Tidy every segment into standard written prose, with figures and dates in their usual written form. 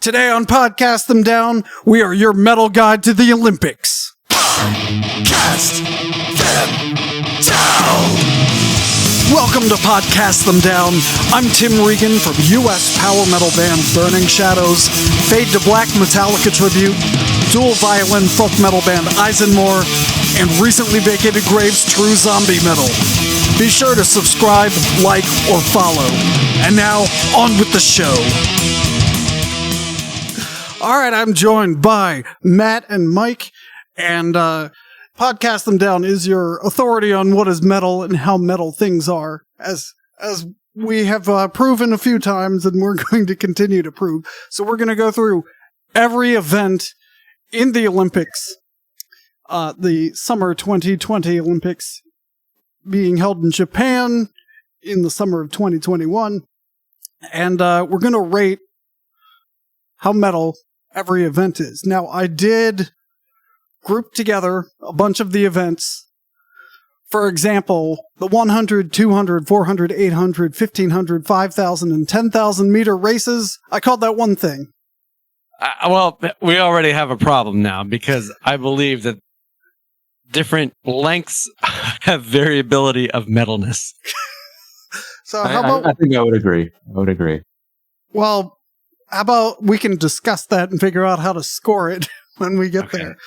Today on Podcast Them Down, we are your metal guide to the Olympics. Podcast Them Down! Welcome to Podcast Them Down. I'm Tim Regan from U.S. power metal band Burning Shadows, Fade to Black Metallica tribute, Dual-Violin folk metal band ISENMOR, and recently vacated Graves True Zombie Metal. Be sure to subscribe, like, or follow. And now, on with the show. All right, I'm joined by Matt and Mike, and Podcast Them Down is your authority on what is metal and how metal things are, as we have proven a few times, and we're going to continue to prove. So we're going to go through every event in the Olympics, the summer 2020 Olympics being held in Japan in the summer of 2021, and we're going to rate how metal every event is. Now, I did group together a bunch of the events. For example, the 100, 200, 400, 800, 1500, 5000, and 10,000 meter races. I called that one thing. Well, we already have a problem now because I believe that different lengths have variability of metalness. So how about... I think I would agree. Well, how about we can discuss that and figure out how to score it when we get there.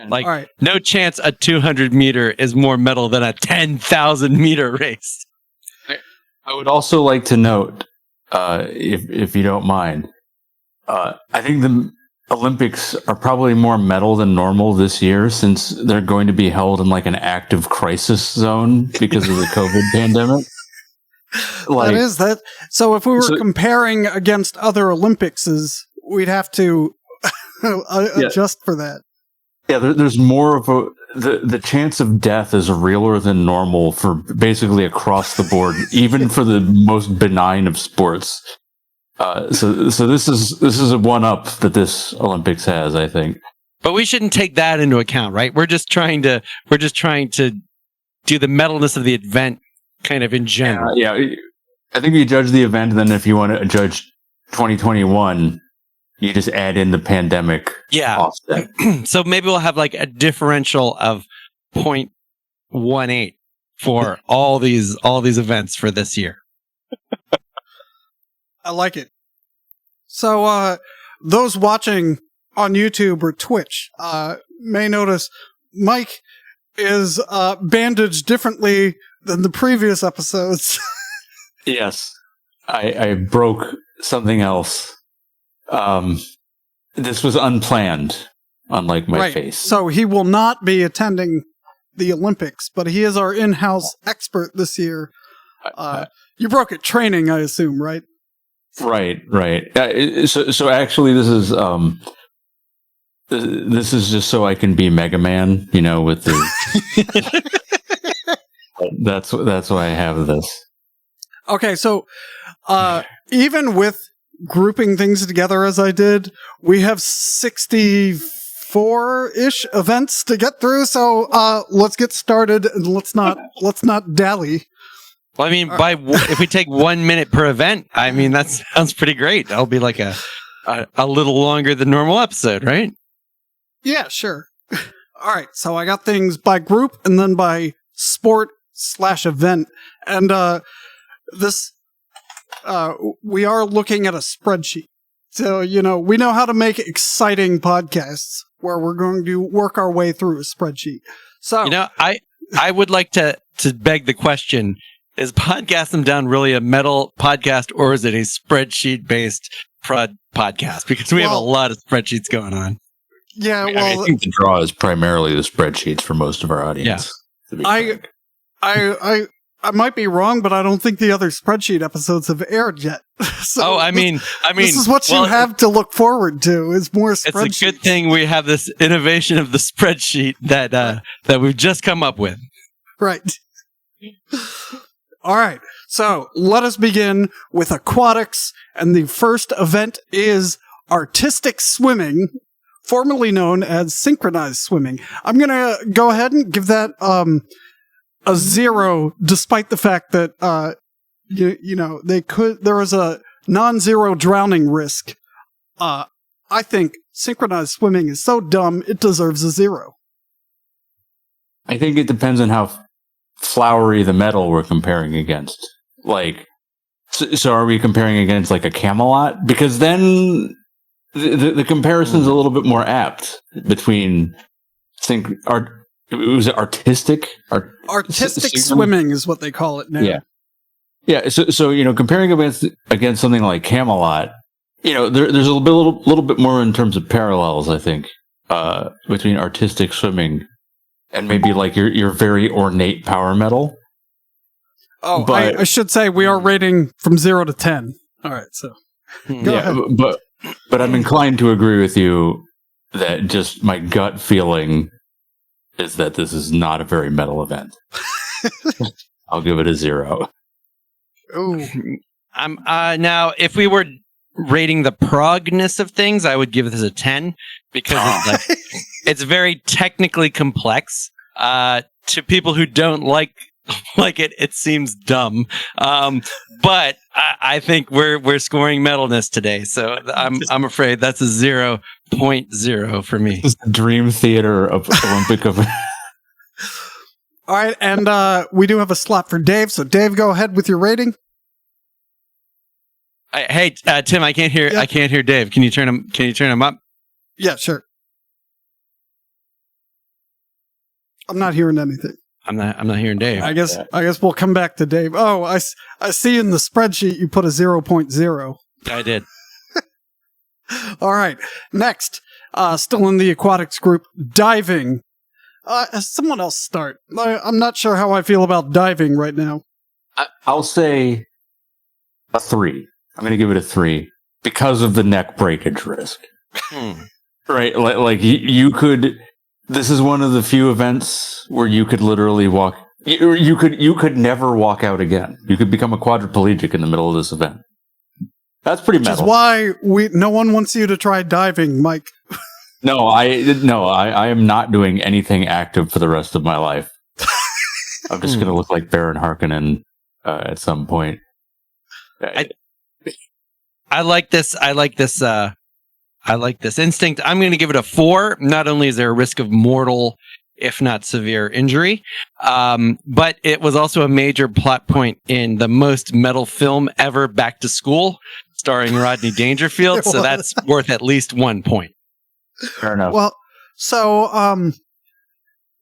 Like, all right. No chance a 200 meter is more metal than a 10,000 meter race. I would also like to note, if you don't mind, I think the Olympics are probably more metal than normal this year since they're going to be held in like an active crisis zone because of the COVID pandemic. That is that. So if we were comparing against other Olympicses, we'd have to adjust for that. Yeah, there's more of the chance of death is realer than normal for basically across the board, even for the most benign of sports. So this is a one up that this Olympics has, I think. But we shouldn't take that into account, right? We're just trying to do the metalness of the event kind of in general. Yeah, I think you judge the event, and then if you want to judge 2021, you just add in the pandemic offset. So maybe we'll have like a differential of 0.18 for all these events for this year. I like it. So those watching on YouTube or Twitch may notice Mike is bandaged differently than the previous episodes. Yes. I broke something else. This was unplanned, unlike my face. So he will not be attending the Olympics, but he is our in-house expert this year. You broke it training, I assume, right? Right. So actually, this is just so I can be Mega Man, with the. That's why I have this. Okay, so even with grouping things together as I did, we have 64-ish events to get through. So let's get started and let's not dally. Well, I mean, if we take 1 minute per event, I mean, that sounds pretty great. That'll be like a little longer than normal episode, right? Yeah, sure. All right. So I got things by group and then by sport/event. And we are looking at a spreadsheet. So, we know how to make exciting podcasts where we're going to work our way through a spreadsheet. So, I would like to beg the question, is Podcast Them Down really a metal podcast, or is it a spreadsheet-based podcast? Because we have a lot of spreadsheets going on. Yeah, I think the draw is primarily the spreadsheets for most of our audience. Yeah. I might be wrong, but I don't think the other spreadsheet episodes have aired yet. So I mean, this is what you have to look forward to, is more spreadsheets. It's a good thing we have this innovation of the spreadsheet that we've just come up with. Right. All right. So let us begin with aquatics, and the first event is artistic swimming, formerly known as synchronized swimming. I'm going to go ahead and give that a 0, despite the fact that there was a non-zero drowning risk I think synchronized swimming is so dumb it deserves a 0. I think it depends on how flowery the metal we're comparing against. Like, so are we comparing against like a Camelot? Because then the comparison's a little bit more apt between was it artistic? Artistic swimming is what they call it now. Yeah. Yeah. So comparing against something like Camelot, there's a little bit more in terms of parallels, I think, between artistic swimming and maybe like your very ornate power metal. Oh, but, I should say we are rating from 0 to 10. All right, so go ahead. But I'm inclined to agree with you that just my gut feeling is that this is not a very metal event. I'll give it a 0. Oh, now if we were rating the progness of things, I would give this a 10 because it's very technically complex. To people who don't like it, it seems dumb. But I think we're scoring metalness today, so I'm afraid that's a 0.0 for me. This is the dream theater of Olympic event. all right, and we do have a slot for Dave. So Dave, go ahead with your rating. Hey, Tim, I can't hear. Yeah. I can't hear Dave. Can you turn him up? Yeah, sure. I'm not hearing anything. I'm not hearing Dave. I guess we'll come back to Dave. Oh, I see in the spreadsheet you put a 0.0. I did. All right. Next, still in the aquatics group, diving. Someone else start. I'm not sure how I feel about diving right now. I'll say a 3. I'm going to give it a 3 because of the neck breakage risk. Right? Like you could. This is one of the few events where you could literally walk. You could never walk out again. You could become a quadriplegic in the middle of this event. That's pretty metal. Which is why no one wants you to try diving, Mike. No, I am not doing anything active for the rest of my life. I'm just going to look like Baron Harkonnen at some point. I like this. I like this instinct. I'm going to give it a 4. Not only is there a risk of mortal, if not severe injury, but it was also a major plot point in the most metal film ever, Back to School, starring Rodney Dangerfield. So that's worth at least 1 point. Fair enough. Well, so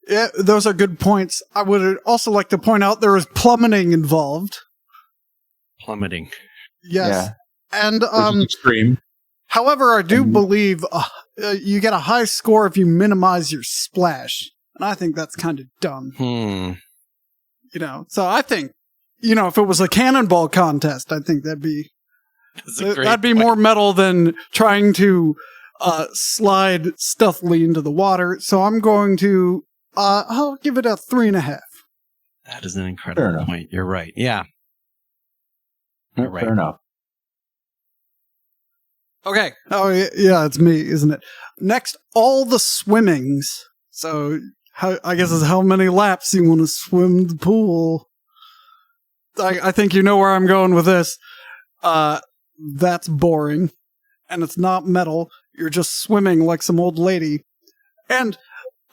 yeah, those are good points. I would also like to point out there is plummeting involved. Plummeting. Yes, yeah. And extreme. However, I do believe you get a high score if you minimize your splash, and I think that's kind of dumb. So I think if it was a cannonball contest, I think that'd be more metal than trying to slide stealthily into the water. So I'm going to I'll give it a 3.5. That is an incredible point. You're right. Yeah. You're right. Fair enough. Okay. Oh, yeah, it's me, isn't it? Next, all the swimmings. So, I guess is how many laps you want to swim the pool. I think you know where I'm going with this. That's boring. And it's not metal. You're just swimming like some old lady. And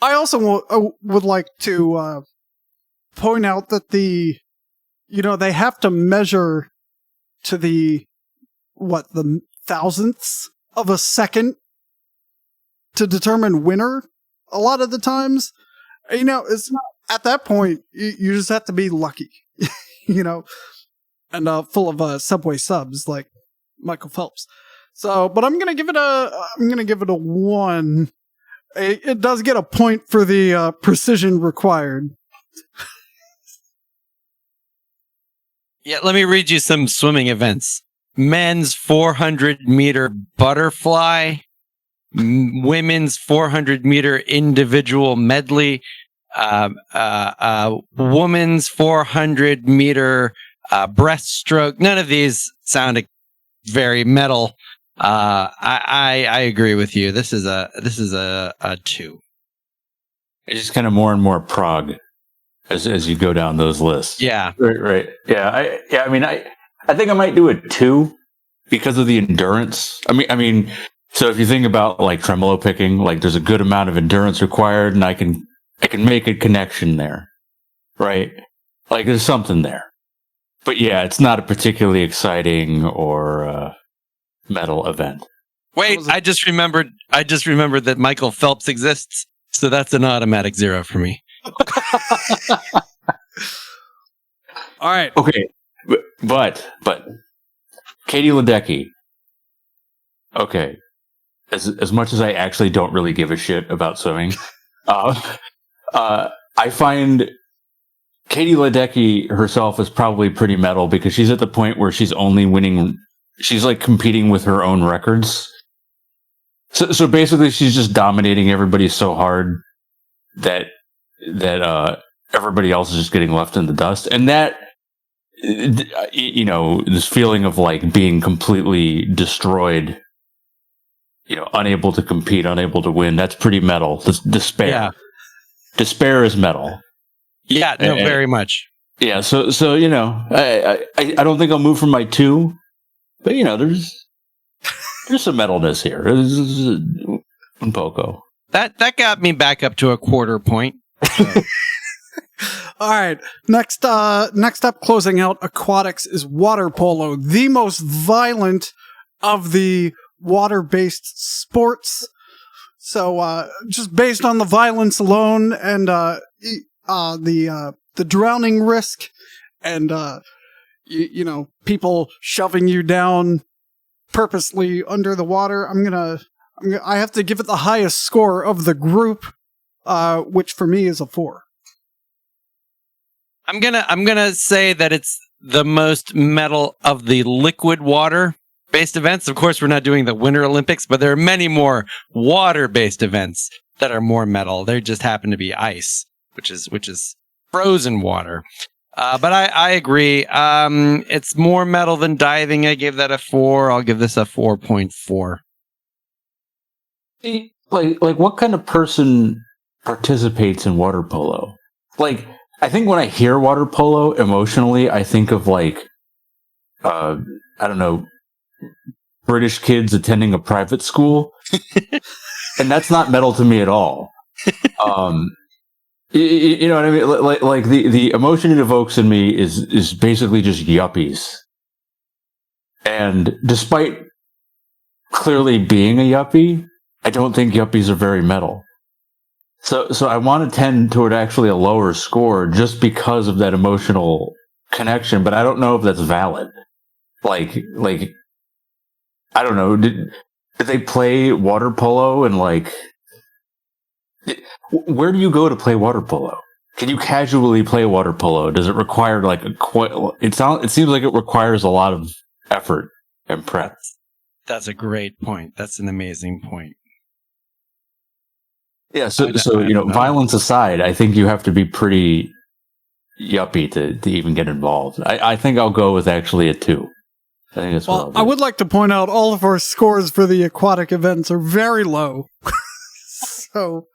I also would like to point out that they have to measure to the thousandths of a second to determine winner a lot of the times. It's not, at that point you just have to be lucky. And full of Subway subs like Michael Phelps. So, but I'm gonna give it a 1. It does get a point for the precision required. Yeah, let me read you some swimming events. Men's 400-meter butterfly, women's 400-meter individual medley, woman's 400-meter breaststroke. None of these sound very metal. I agree with you. This is a 2. It's just kind of more and more prog as you go down those lists. Yeah. Right. Yeah. I mean, I think I might do a 2 because of the endurance. I mean, So if you think about like tremolo picking, like there's a good amount of endurance required, and I can make a connection there, right? Like there's something there. But yeah, it's not a particularly exciting or metal event. Wait, I just remembered that Michael Phelps exists, so that's an automatic 0 for me. All right. Okay, but Katie Ledecky. Okay, as much as I actually don't really give a shit about swimming, I find Katie Ledecky herself is probably pretty metal because she's at the point where she's only winning. She's like competing with her own records. So basically, she's just dominating everybody so hard that everybody else is just getting left in the dust, and that, you know, this feeling of like being completely destroyed, you know, unable to compete, unable to win. That's pretty metal. That's despair. Yeah. Despair is metal. Yeah, no, very much. Yeah. So you know, I don't think I'll move from my 2, but you know, there's some metalness here. There's un poco. That got me back up to a quarter point. All right. Next up, closing out aquatics is water polo, the most violent of the water-based sports. So, just based on the violence alone and the drowning risk, and you know, people shoving you down purposely under the water, I have to give it the highest score of the group, which for me is a 4. I'm gonna say that it's the most metal of the liquid water based events. Of course, we're not doing the Winter Olympics, but there are many more water based events that are more metal. They just happen to be ice, which is frozen water. But I agree. It's more metal than diving. I gave that a 4. I'll give this a 4.4. Like what kind of person participates in water polo? Like, I think when I hear water polo, emotionally, I think of like, I don't know, British kids attending a private school, and that's not metal to me at all. You know what I mean? Like the emotion it evokes in me is basically just yuppies. And despite clearly being a yuppie, I don't think yuppies are very metal. So I want to tend toward actually a lower score just because of that emotional connection, but I don't know if that's valid. Like I don't know. Did they play water polo and like? Where do you go to play water polo? Can you casually play water polo? Does it require like it seems like it requires a lot of effort and prep. That's a great point. That's an amazing point. Yeah, so you know, violence aside, I think you have to be pretty yuppie to even get involved. I think I'll go with actually a 2. I think that's well. I would like to point out all of our scores for the aquatic events are very low. So.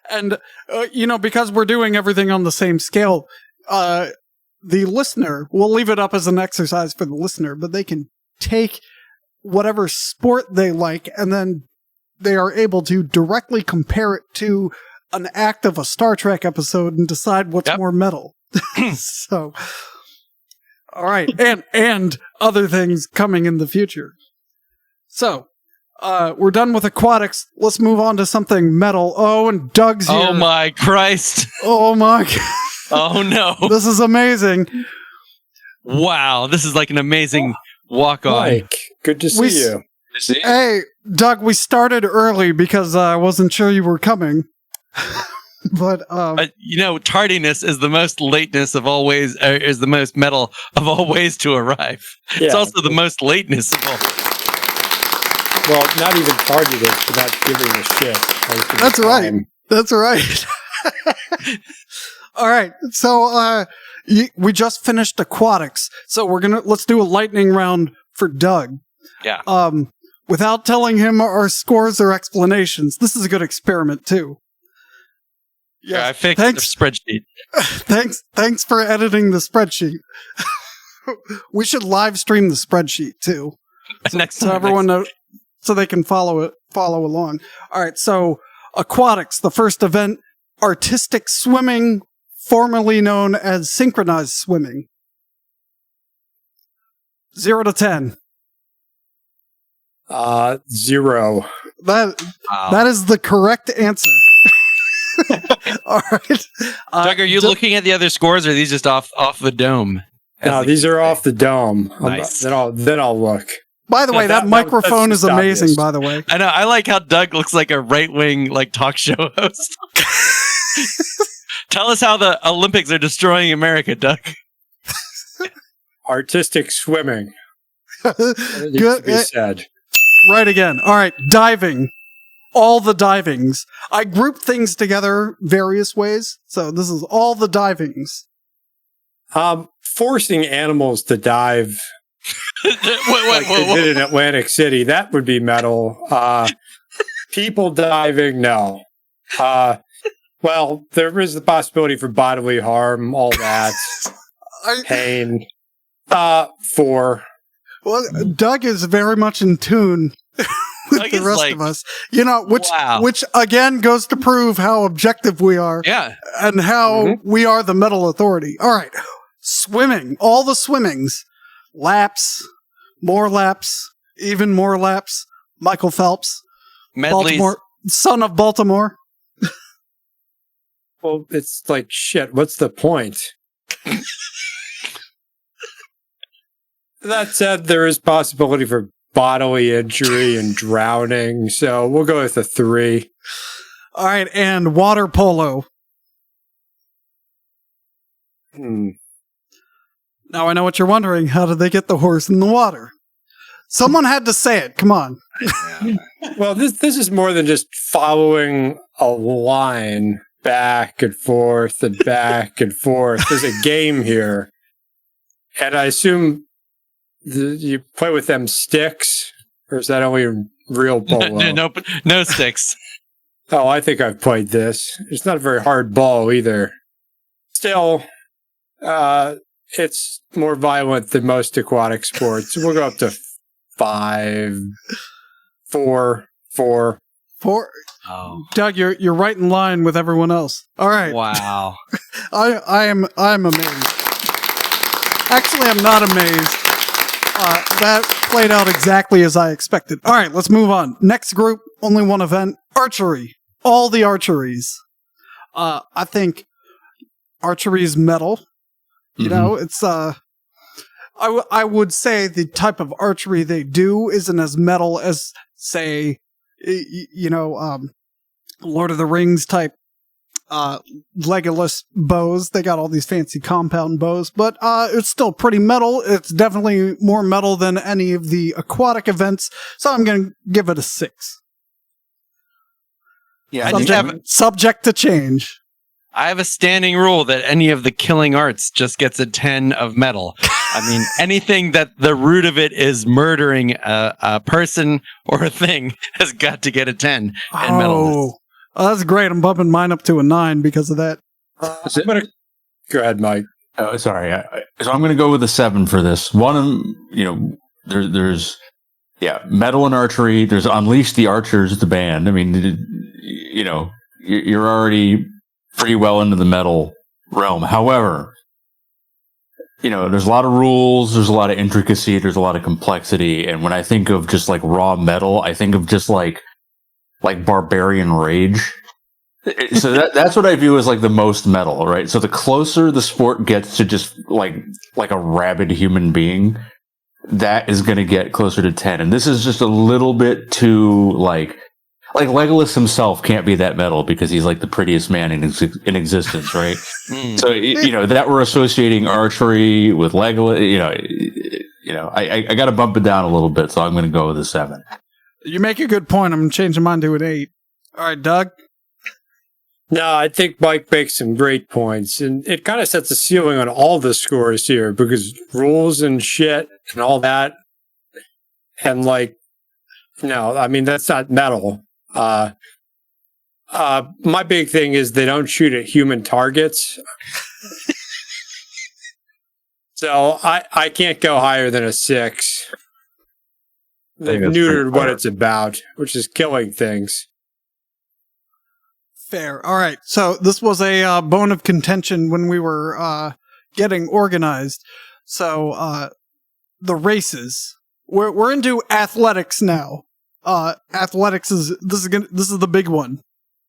And, you know, because we're doing everything on the same scale, the listener, we'll leave it up as an exercise for the listener, but they can take whatever sport they like, and then they are able to directly compare it to an act of a Star Trek episode and decide what's more metal. So, all right. And other things coming in the future. So, we're done with aquatics. Let's move on to something metal. Oh, and Doug's here. Oh my Christ. Oh my God. Oh no. This is amazing. Wow. This is like an amazing walk on. Mike, good to see you. Hey, Doug, we started early because I wasn't sure you were coming. But you know, tardiness is the most lateness of all ways, is the most metal of all ways to arrive. Yeah. It's also the most lateness of all. Well, not even tardiness for not giving a shit. That's right. That's right. All right. So we just finished aquatics. So let's do a lightning round for Doug. Yeah. Without telling him our scores or explanations. This is a good experiment too. Yeah, I fixed the spreadsheet. Thanks for editing the spreadsheet. We should live stream the spreadsheet too. Next so time, everyone knows. so they can follow along. All right, so aquatics, the first event, artistic swimming, formerly known as synchronized swimming. 0 to 10. 0. That is the correct answer. All right. Doug, are you looking at the other scores, or are these just off the dome? No, these are off the dome. Nice. Then I'll look. By the way, that microphone is amazing, by the way. I know. I like how Doug looks like a right-wing talk show host. Tell us how the Olympics are destroying America, Doug. Artistic swimming. It needs to be said. Right again. All right, diving. All the divings. I group things together various ways, so this is all the divings. Forcing animals to dive like they did in Atlantic City, that would be metal. People diving, no. Well, there is the possibility for bodily harm, all that. Pain. 4. Well, Doug is very much in tune with the rest of us. You know, which again goes to prove how objective we are. Yeah. And how we are the metal authority. All right. Swimming. All the swimmings. Laps. More laps. Even more laps. Michael Phelps. Medleys. Baltimore. Son of Baltimore. Well, it's like, shit, what's the point? That said, there is possibility for bodily injury and drowning, so we'll go with a 3. All right, and water polo. Now I know what you're wondering. How did they get the horse in the water? Someone had to say it. Come on. Well, this is more than just following a line back and forth and back and forth. There's a game here. And I assume you play with them sticks, or is that only real polo? No sticks. Oh, I think I've played this. It's not a very hard ball either. Still, it's more violent than most aquatic sports. We'll go up to 5, 4. 4. Oh. Doug, you're right in line with everyone else. All right. Wow. I'm amazed. Actually, I'm not amazed. That played out exactly as I expected. All right, let's move on. Next group, only one event. Archery. All the archeries. I think archery's metal. You know, it's I would say the type of archery they do isn't as metal as, say, Lord of the Rings type Legolas bows. They got all these fancy compound bows, but it's still pretty metal. It's definitely more metal than any of the aquatic events, so I'm going to give it a 6. Yeah, subject to change. I have a standing rule that any of the killing arts just gets a 10 of metal. I mean, anything that the root of it is murdering a person or a thing has got to get a 10 in metalness. Oh, that's great. I'm bumping mine up to a 9 because of that. Go ahead, Mike. Sorry. So I'm going to go with a 7 for this. One, there's metal and archery. There's Unleash the Archers, the band. I mean, you're already pretty well into the metal realm. However, there's a lot of rules, there's a lot of intricacy, there's a lot of complexity. And when I think of just like raw metal, I think of just like barbarian rage. So that's what I view as like the most metal, right? So the closer the sport gets to just like a rabid human being, that is going to get closer to 10. And this is just a little bit too like Legolas himself can't be that metal because he's like the prettiest man in existence, right? So that we're associating archery with Legolas. I got to bump it down a little bit, so I'm going to go with a 7. You make a good point. I'm changing mine to an 8. All right, Doug. No, I think Mike makes some great points, and it kind of sets a ceiling on all the scores here because rules and shit and all that, and no, I mean that's not metal. My big thing is they don't shoot at human targets. So I can't go higher than a 6. they've neutered what it's about, which is killing things. Fair. All right. So this was a bone of contention when we were getting organized. So the races. We're into athletics now. Athletics is the big one.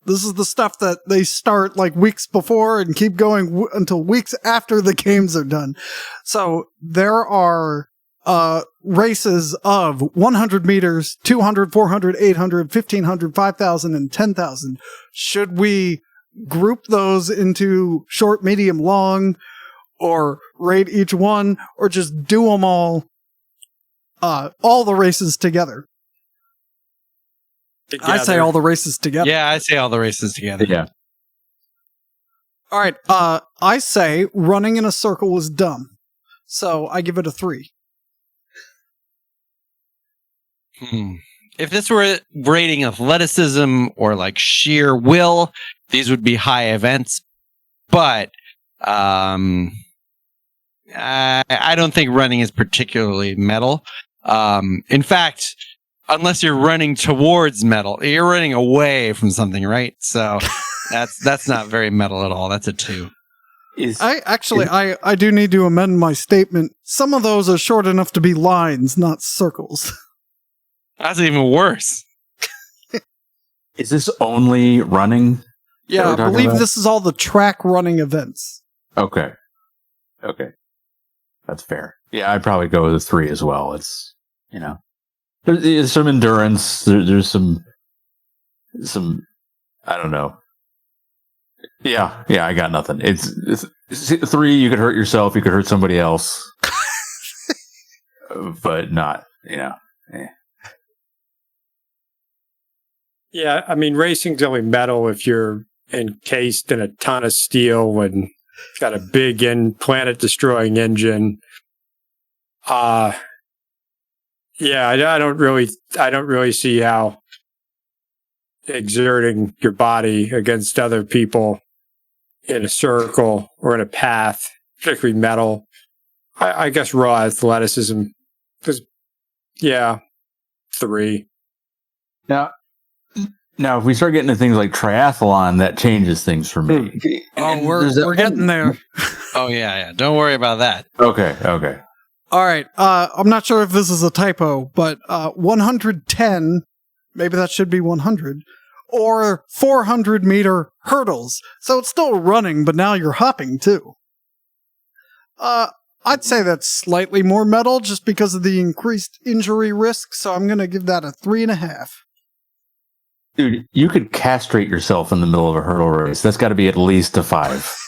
This is the stuff that they start like weeks before and keep going until weeks after the games are done. So there are races of 100 meters, 200, 400, 800, 1500, 5000, and 10,000. Should we group those into short, medium, long, or rate each one, or just do them all the races together? I say all the races together. Yeah, I say all the races together. Yeah. All right. I say running in a circle is dumb. So I give it a 3. If this were rating athleticism or like sheer will, these would be high events. But I don't think running is particularly metal. In fact, unless you're running towards metal, you're running away from something, right? So that's not very metal at all. That's a 2. I do need to amend my statement. Some of those are short enough to be lines, not circles. That's even worse. Is this only running? Yeah, I believe this is all the track running events. Okay. That's fair. Yeah, I'd probably go with a 3 as well. It's, there's some endurance. There's some, I don't know. Yeah, I got nothing. It's 3, you could hurt yourself, you could hurt somebody else. But not, eh. Yeah, I mean, racing's only metal if you're encased in a ton of steel and got a big planet-destroying engine. Yeah, I don't really see how exerting your body against other people in a circle or in a path, particularly metal. I guess raw athleticism. Because, yeah, 3. Now, if we start getting into things like triathlon, that changes things for me. Oh, we're getting there. Oh, yeah. Don't worry about that. Okay. All right. I'm not sure if this is a typo, but 110, maybe that should be 100, or 400-meter hurdles. So it's still running, but now you're hopping, too. I'd say that's slightly more metal just because of the increased injury risk, so I'm going to give that a 3.5. Dude, you could castrate yourself in the middle of a hurdle race. That's got to be at least a 5.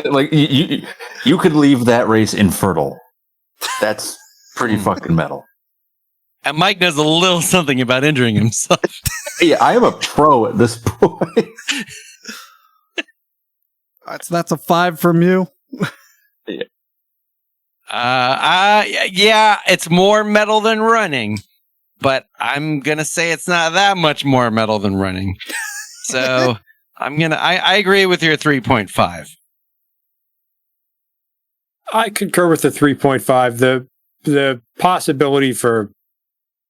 Like you could leave that race infertile. That's pretty fucking metal. And Mike knows a little something about injuring himself. Yeah, I am a pro at this point. That's a 5 from you. Yeah, it's more metal than running. But I'm going to say it's not that much more metal than running. So I agree with your 3.5. I concur with the 3.5. The possibility for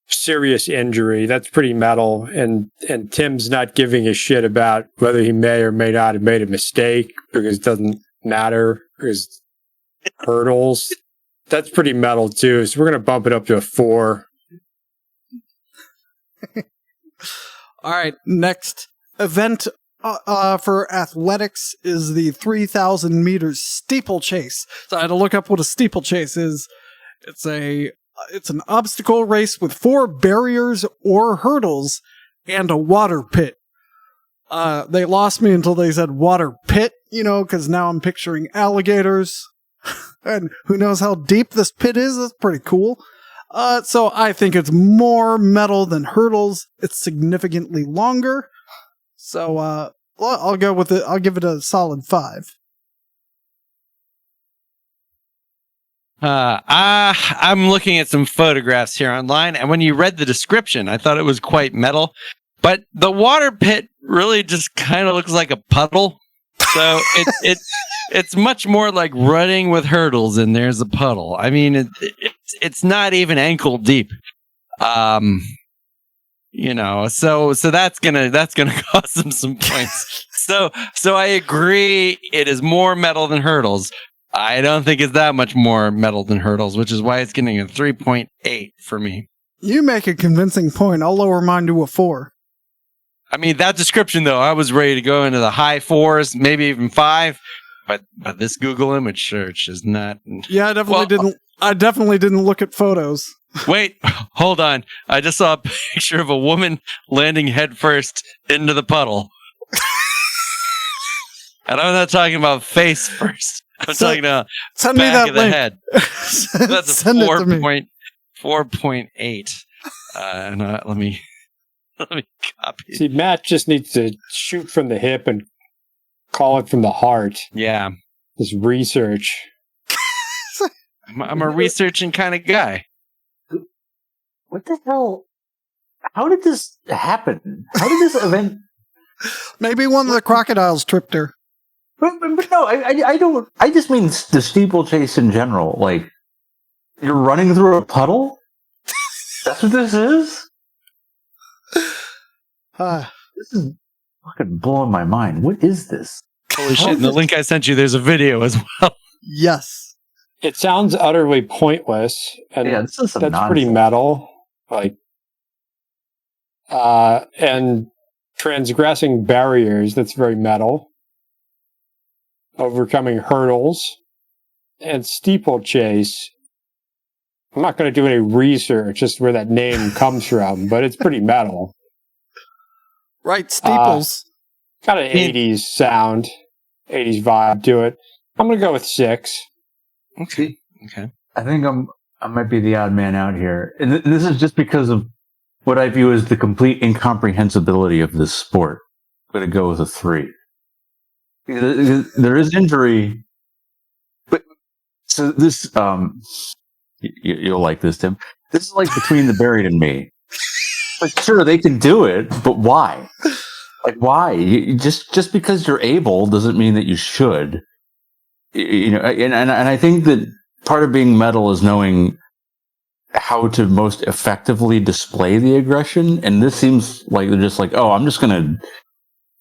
serious injury, that's pretty metal. And Tim's not giving a shit about whether he may or may not have made a mistake because it doesn't matter. Because hurdles, that's pretty metal too. So we're going to bump it up to a 4. All right, next event for athletics is the 3,000 meters steeplechase. So I had to look up what a steeplechase is. It's an obstacle race with 4 barriers or hurdles and a water pit. They lost me until they said water pit, because now I'm picturing alligators. And who knows how deep this pit is? That's pretty cool. So I think it's more metal than hurdles. It's significantly longer. So I'll go with it. I'll give it a solid 5. I'm looking at some photographs here online, and when you read the description, I thought it was quite metal. But the water pit really just kind of looks like a puddle. So it's much more like running with hurdles, and there's a puddle. I mean, it's not even ankle deep. You know, so that's gonna cost them some points. So I agree, it is more metal than hurdles. I don't think it's that much more metal than hurdles, which is why it's getting a 3.8 for me. You make a convincing point. I'll lower mine to a 4. I mean, that description though, I was ready to go into the high 4s, maybe even 5, but this Google image search is not. Yeah, I definitely didn't look at photos. Wait, hold on. I just saw a picture of a woman landing headfirst into the puddle. And I'm not talking about face first. I'm talking about send me back that of the link. head. That's a Send it to me. 4.8. And let me copy. See, Matt just needs to shoot from the hip and call it from the heart. Yeah. This research. I'm a researching kind of guy. What the hell? How did this happen? How did this event? Maybe one of the crocodiles tripped her. But no, I don't. I just mean the steeplechase in general. Like, you're running through a puddle? That's what this is? This is fucking blowing my mind. What is this? Holy shit. In the link I sent you, there's a video as well. Yes. It sounds utterly pointless, and Yeah, this is some that's nonsense. pretty metal. Like, and transgressing barriers, that's very metal. Overcoming hurdles, and steeplechase. I'm not going to do any research just where that name comes from, but it's pretty metal. Right, steeples. Got an 80s sound, 80s vibe to it. I'm going to go with 6. Okay. I think I might be the odd man out here, and this is just because of what I view as the complete incomprehensibility of this sport. I'm going to go with a 3. There is injury, but so this you'll like this, Tim. This is like between the buried and me. Like, sure, they can do it, but why? Like, why? Just because you're able doesn't mean that you should. You know, and I think that part of being metal is knowing how to most effectively display the aggression. And this seems like they're just like, oh,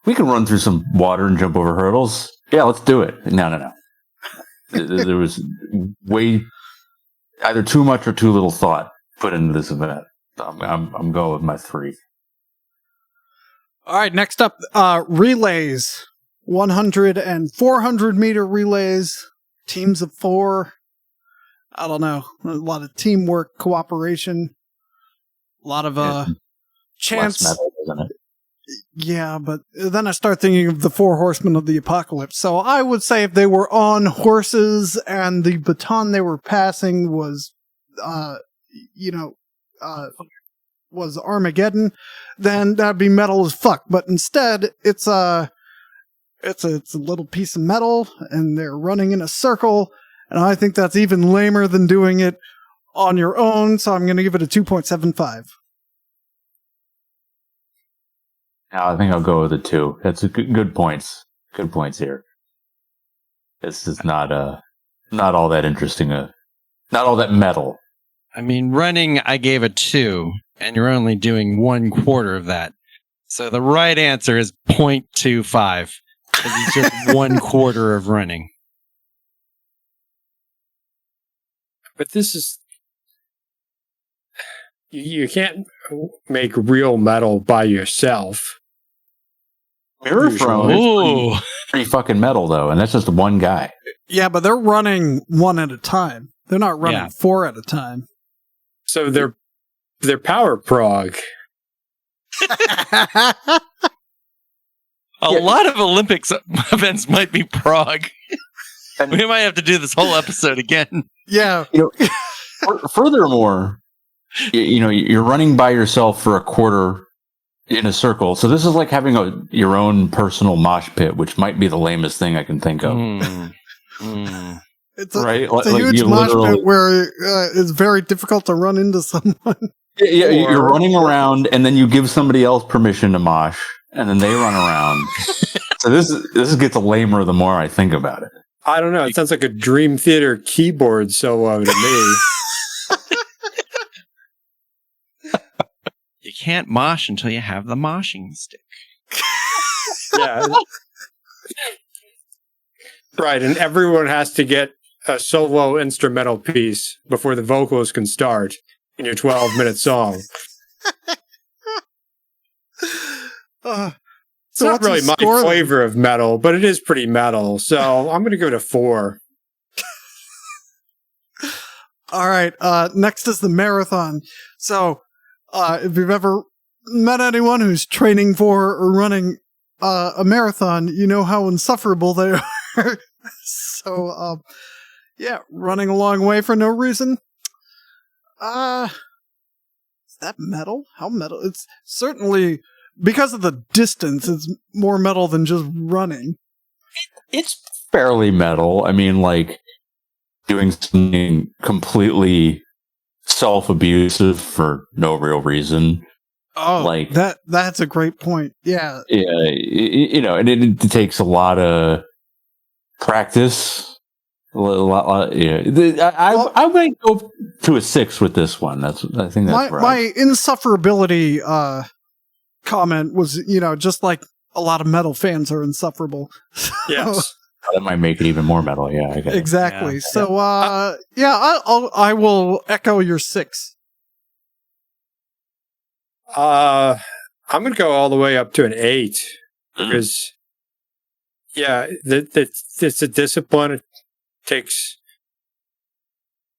we can run through some water and jump over hurdles. Yeah, let's do it. No. There was either too much or too little thought put into this event. I'm going with my 3. All right, next up, relays. 100 and 400 meter relays. Teams of 4. I don't know. A lot of teamwork, cooperation. A lot of chance. Less metal, isn't it? Yeah, but then I start thinking of the 4 horsemen of the apocalypse. So I would say if they were on horses and the baton they were passing was, was Armageddon, then that'd be metal as fuck. But instead, it's a little piece of metal and they're running in a circle. And I think that's even lamer than doing it on your own. So I'm going to give it a 2.75. I think I'll go with a 2. That's good points. Good points here. This is not all that interesting. Not all that metal. I mean, running, I gave a 2, and you're only doing 1/4 of that. So the right answer is 0.25. Because it's just 1/4 of running. But this is... You can't make real metal by yourself. Mirror throne Ooh. is pretty fucking metal, though, and that's just one guy. Yeah, but they're running 1 at a time. They're not running 4 at a time. So they're power prog. A lot of Olympics events might be Prague. We might have to do this whole episode again. Yeah. Furthermore, you're running by yourself for a quarter in a circle. So this is like having your own personal mosh pit, which might be the lamest thing I can think of. It's a, right? It's a huge mosh pit where it's very difficult to run into someone. Yeah, you're running around, and then you give somebody else permission to mosh, and then they run around. So this gets lamer the more I think about it. I don't know. It sounds like a Dream Theater keyboard solo to me. can't mosh until you have the moshing stick. Yeah. Right, and everyone has to get a solo instrumental piece before the vocals can start in your 12-minute song. It's not really my flavor of metal, but it is pretty metal, so I'm going to give it a 4. All right, next is the marathon. So, if you've ever met anyone who's training for or running a marathon, you know how insufferable they are. So, yeah, running a long way for no reason. Is that metal? How metal? It's certainly, because of the distance, it's more metal than just running. It's fairly metal. I mean, like, doing something completely self-abusive for no real reason. Oh, like that's a great point. Yeah. Yeah, you know, and it takes a lot of practice. Yeah. I might go to a 6 with this one. I think that's right. My insufferability comment was, just like a lot of metal fans are insufferable. Yes. That might make it even more metal. Yeah, I get exactly. It. So, I will echo your 6. I'm going to go all the way up to an 8 because, it's a discipline. It takes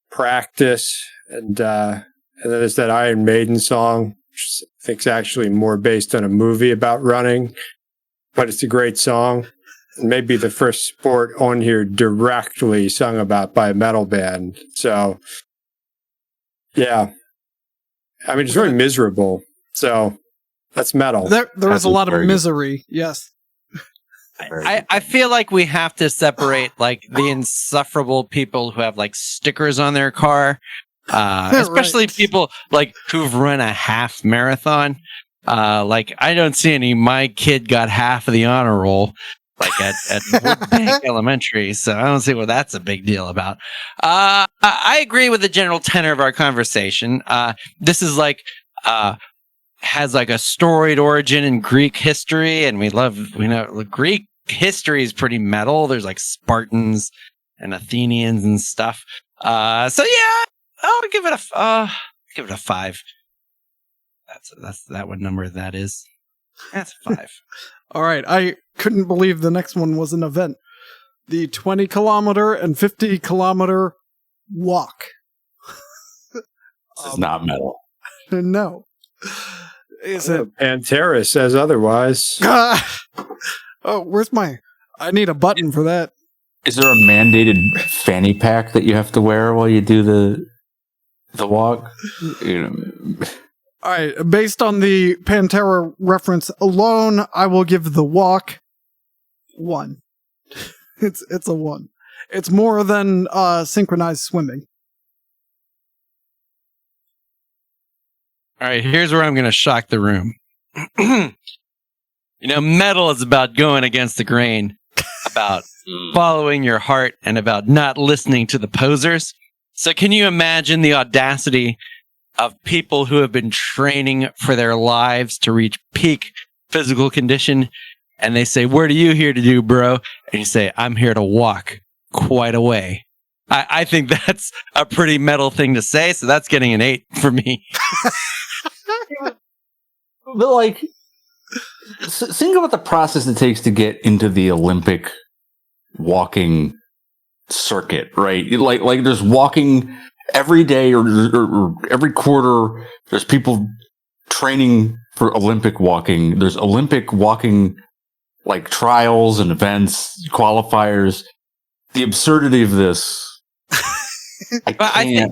practice, and then there's that Iron Maiden song, which I think is actually more based on a movie about running, but it's a great song. Maybe the first sport on here directly sung about by a metal band. So, yeah. I mean, it's very miserable. So, that's metal. There is a lot of misery. Yes. I feel like we have to separate like the insufferable people who have like stickers on their car, especially people like who've run a half marathon. Like I don't see any. My kid got half of the honor roll. Like at Woodbank Elementary, so I don't see what that's a big deal about. I agree with the general tenor of our conversation. This is like has like a storied origin in Greek history, and we know Greek history is pretty metal. There's like Spartans and Athenians and stuff. So yeah, I'll give it a 5. That's that what number that is. That's 5. All right, I couldn't believe the next one was an event. The 20-kilometer and 50-kilometer walk. This is not metal. No. Is it? Pantera says otherwise. Where's my... I need a button for that. Is there a mandated fanny pack that you have to wear while you do the walk? All right, based on the Pantera reference alone, I will give the walk 1. It's a 1. It's more than synchronized swimming. All right, here's where I'm going to shock the room. Metal is about going against the grain, about following your heart, and about not listening to the posers. So can you imagine the audacity of people who have been training for their lives to reach peak physical condition, and they say, "What are you here to do, bro?" And you say, "I'm here to walk quite a way." I think that's a pretty metal thing to say, so that's getting an 8 for me. But like, think about the process it takes to get into the Olympic walking circuit, right? Like there's walking every day or every quarter. There's people training for Olympic walking. There's Olympic walking like trials and events, qualifiers. The absurdity of this. I think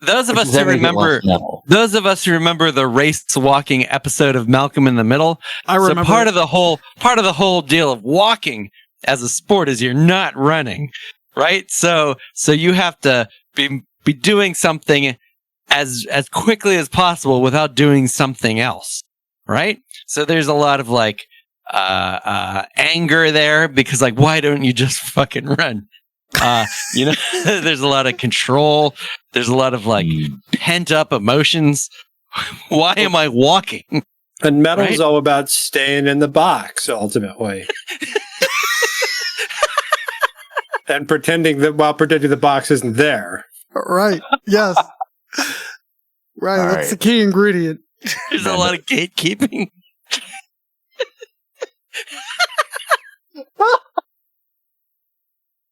those of us who remember the race walking episode of Malcolm in the Middle. I remember. So part of the whole deal of walking as a sport is you're not running, right? So you have to be doing something as quickly as possible without doing something else, right? So there's a lot of like anger there because like, why don't you just fucking run? There's a lot of control. There's a lot of like pent up emotions. Why am I walking? And metal's Right? all about staying in the box, ultimately. And pretending the box isn't there. Right. Yes. Right. All That's right. the key ingredient. There's a lot of gatekeeping.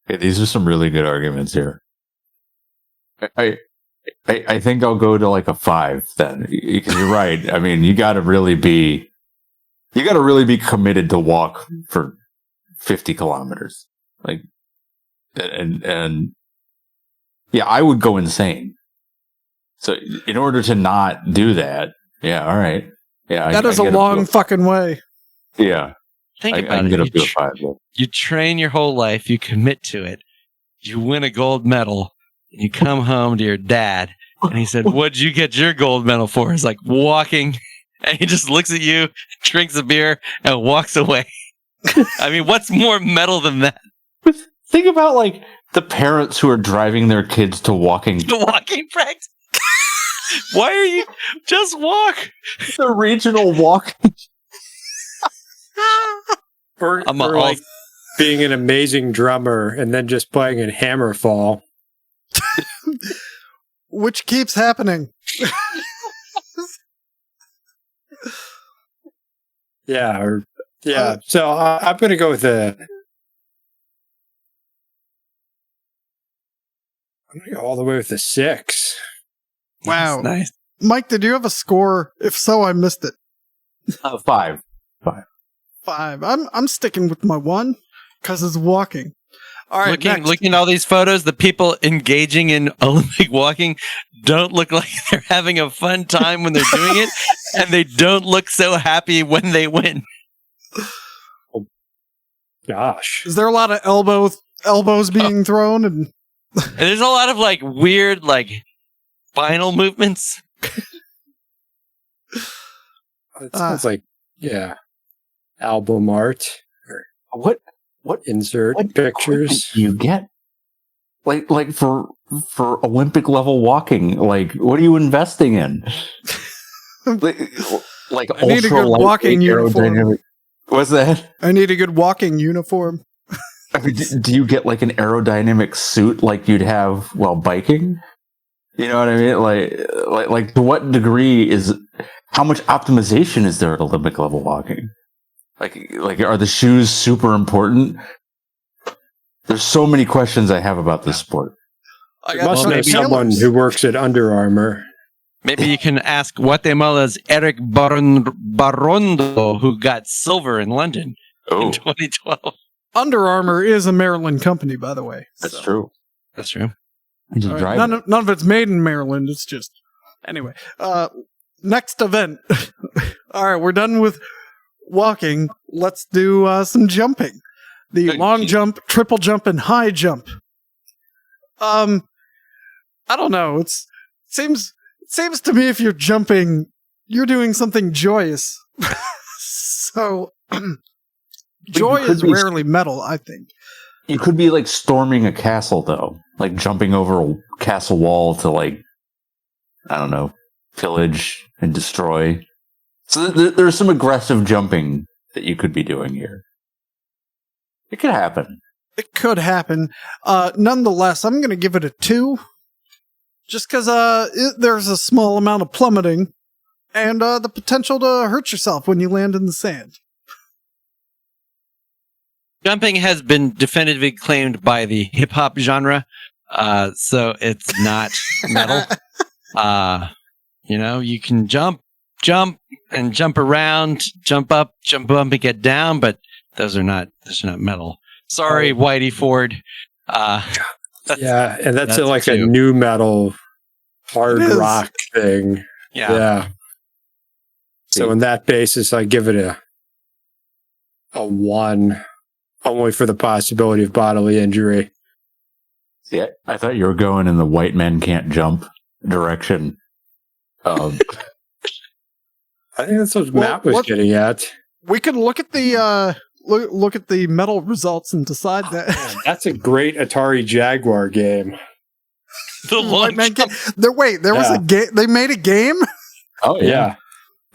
Okay, these are some really good arguments here. I think I'll go to like a 5 then, because you're right. I mean, you got to really be committed to walk for 50 kilometers. Like, and yeah, I would go insane. So in order to not do that, yeah, all right, yeah, That is a long fucking way. Yeah, Think I about can it. get up to a 5. Yeah. You train your whole life, you commit to it, you win a gold medal, and you come home to your dad, and he said, "What'd you get your gold medal for?" He's like, "Walking," and he just looks at you, drinks a beer, and walks away. I mean, what's more metal than that? Think about like the parents who are driving their kids to walking The walking practice. Why are you just walk? the regional walking. Or like being an amazing drummer and then just playing in Hammerfall. Which keeps happening. Yeah. So I'm going to go with I'm going to go all the way with the 6. Wow. Nice. Mike, did you have a score? If so, I missed it. 5. 5. I'm sticking with my 1 because it's walking. All right, Looking at all these photos, the people engaging in Olympic walking don't look like they're having a fun time when they're doing it, and they don't look so happy when they win. Gosh. Is there a lot of elbows being thrown? And And there's a lot of like weird like spinal movements. It sounds like, album art. What Insert what pictures. do you get? Like for Olympic level walking, like what are you investing in? like I need a good walking uniform. What's that? I need a good walking uniform. I mean, do you get like an aerodynamic suit like you'd have while biking? You know what I mean? Like to what degree how much optimization is there at Olympic level walking? Like are the shoes super important? There's so many questions I have about this sport. I must know someone who works at Under Armour. Maybe you can ask Guatemala's Eric Barondo, who got silver in London in 2012. Under Armour is a Maryland company, by the way. That's true. That's true. I just drive none of it's made in Maryland. It's just anyway. Next event. All right, we're done with walking. Let's do some jumping. The long jump, triple jump, and high jump. I don't know. It seems to me if you're jumping, you're doing something joyous. So joy is rarely metal, I think. You could be like storming a castle, though, like jumping over a castle wall to like, I don't know, pillage and destroy. So there's some aggressive jumping that you could be doing here. It could happen. It could happen. Nonetheless, I'm going to give it a 2. Just because there's a small amount of plummeting and the potential to hurt yourself when you land in the sand. Jumping has been definitively claimed by the hip hop genre, so it's not metal. You can jump, and jump around, jump up, and get down, but those are not metal. Sorry, Whitey Ford. And that's like a new metal hard rock thing. Yeah. So on that basis, I give it a 1, only for the possibility of bodily injury. Yeah, I thought you were going in the white men can't jump direction. I think that's what Matt was getting at. We could look at the look at the metal results and decide that. Man, that's a great Atari Jaguar game. The White man there was a game. They made a game. Oh Yeah.